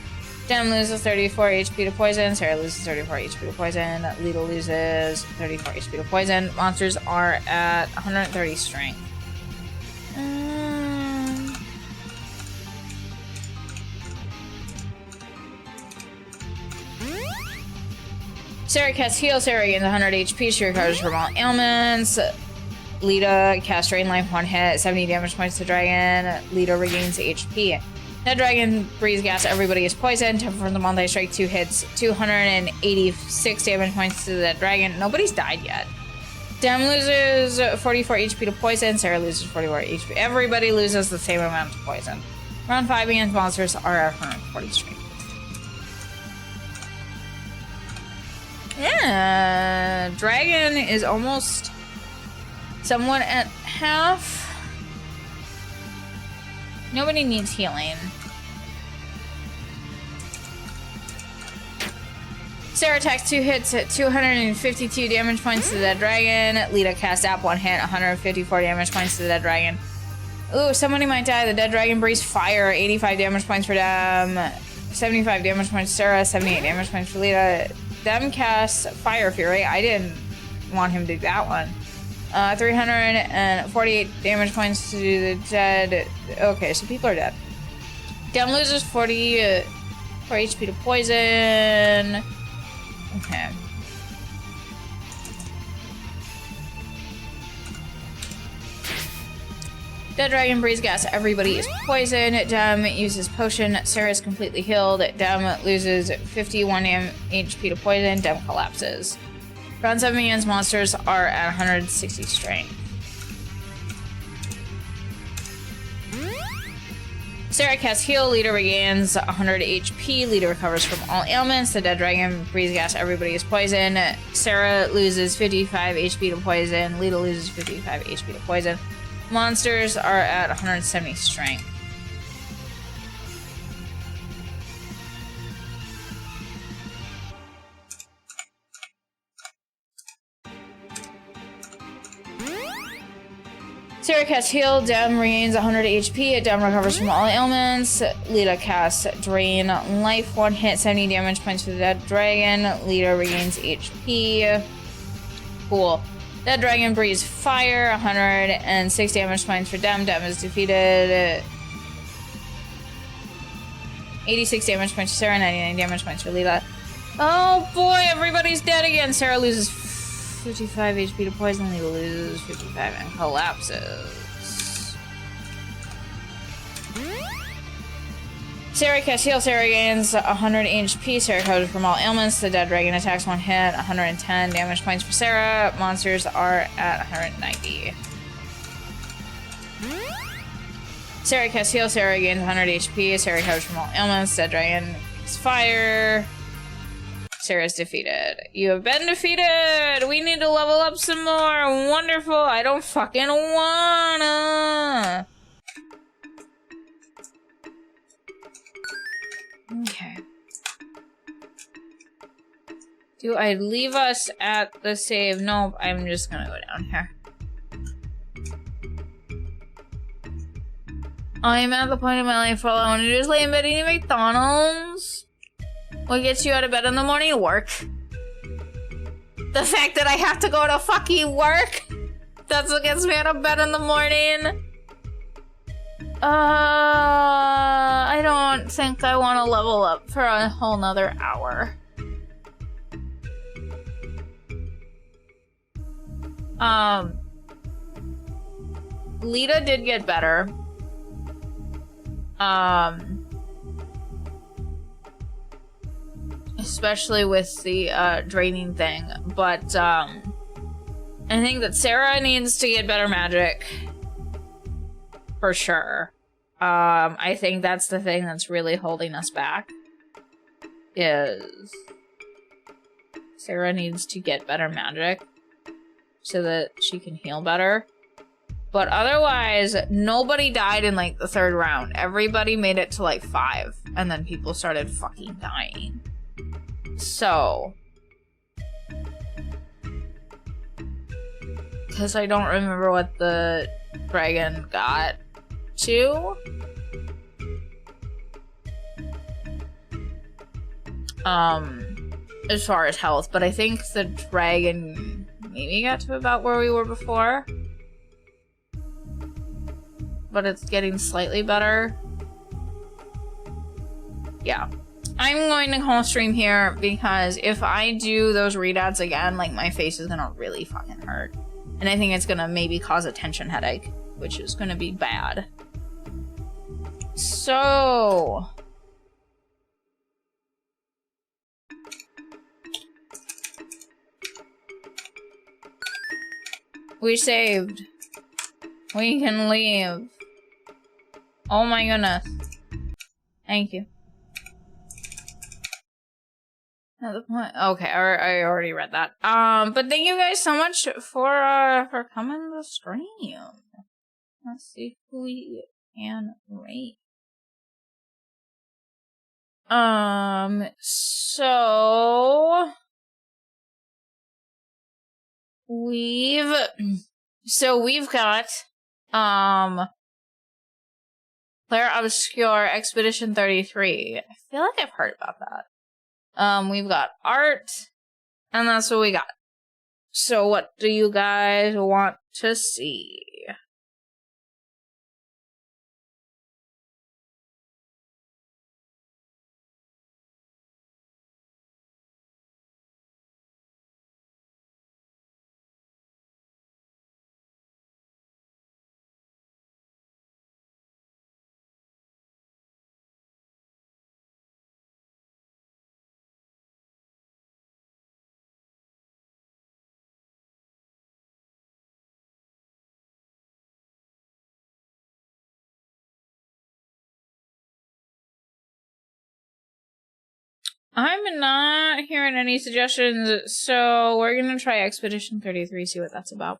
Dem loses 34 HP to poison. Sarah loses 34 HP to poison. Lita loses 34 HP to poison. Monsters are at 130 strength. Sarah casts Heal. Sarah gains 100 HP. She recovers from all ailments. Lita casts Drain Life 1 hit, 70 damage points to the dragon. Lita regains HP. That dragon breathes gas. Everybody is poisoned. Temper from the multi-strike, 2 hits, 286 damage points to the dragon. Nobody's died yet. Dem loses 44 HP to poison. Sarah loses 44 HP. Everybody loses the same amount to poison. Round 5 against monsters are at 140 strength. Yeah, dragon is almost somewhat at half. Nobody needs healing. Sarah attacks 2 hits at 252 damage points to the dead dragon. Lita casts Zap 1 hit, 154 damage points to the dead dragon. Ooh, somebody might die. The dead dragon breathes fire, 85 damage points for Dem, 75 damage points for Sarah, 78 damage points for Lita. Dem casts Fire Fury. I didn't want him to do that one. 348 damage points to the dead. Okay, so people are dead. Dem loses 4 HP to poison. Okay. Dead dragon breathes gas. Everybody is poisoned. Dem uses potion. Sarah's completely healed. Dem loses 51 HP to poison. Dem collapses. Round 7 begins. Monsters are at 160 strength. Sarah casts heal. Leader regains 100 HP. Leader recovers from all ailments. The dead dragon breathes gas. Everybody is poisoned. Sarah loses 55 HP to poison. Leader loses 55 HP to poison. Monsters are at 170 strength. Sarah casts heal. Dem regains 100 HP. Dem recovers from all ailments. Lita casts drain life. 1 hit, 70 damage points for the dead dragon. Lita regains HP. Cool. Dead dragon breathes fire. 106 damage points for Dem. Dem is defeated. 86 damage points for Sarah. 99 damage points for Lita. Oh boy, everybody's dead again. Sarah loses 55 HP to poison. Lita loses 55 and collapses. Sarah casts heal. Sarah gains 100 HP. Sarah recovers from all ailments. The dead dragon attacks 1 hit. 110 damage points for Sarah. Monsters are at 190. Sarah casts heal. Sarah gains 100 HP. Sarah recovers from all ailments. Dead dragon is fire. Sarah's defeated. You have been defeated! We need to level up some more! Wonderful! I don't fucking wanna! Okay. Do I leave us at the save? Nope, I'm just gonna go down here. I'm at the point in my life where all I want to do is lay in bed eating McDonald's. What gets you out of bed in the morning? Work. The fact that I have to go to fucking work? That's what gets me out of bed in the morning? I don't think I want to level up for a whole nother hour. Lita did get better. Especially with the draining thing, but I think that Sarah needs to get better magic for sure. I think that's the thing that's really holding us back, is Sarah needs to get better magic so that she can heal better. But otherwise, nobody died in like the 3rd round. Everybody made it to like 5, and then people started fucking dying. So, because I don't remember what the dragon got to. As far as health, but I think the dragon maybe got to about where we were before. But it's getting slightly better. Yeah. I'm going to call stream here because if I do those readouts again, like, my face is gonna really fucking hurt. And I think it's gonna maybe cause a tension headache, which is gonna be bad. So... we saved. We can leave. Oh my goodness. Thank you. Okay, I already read that. But thank you guys so much for coming to stream. Let's see who we can rate. So we've got Player Obscure Expedition 33. I feel like I've heard about that. We've got art, and that's what we got. So what do you guys want to see? I'm not hearing any suggestions, so we're gonna try Expedition 33, see what that's about.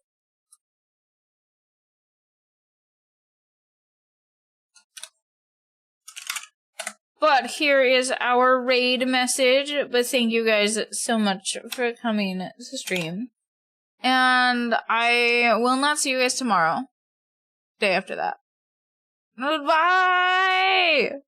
But here is our raid message, but thank you guys so much for coming to stream. And I will not see you guys tomorrow. Day after that. Goodbye!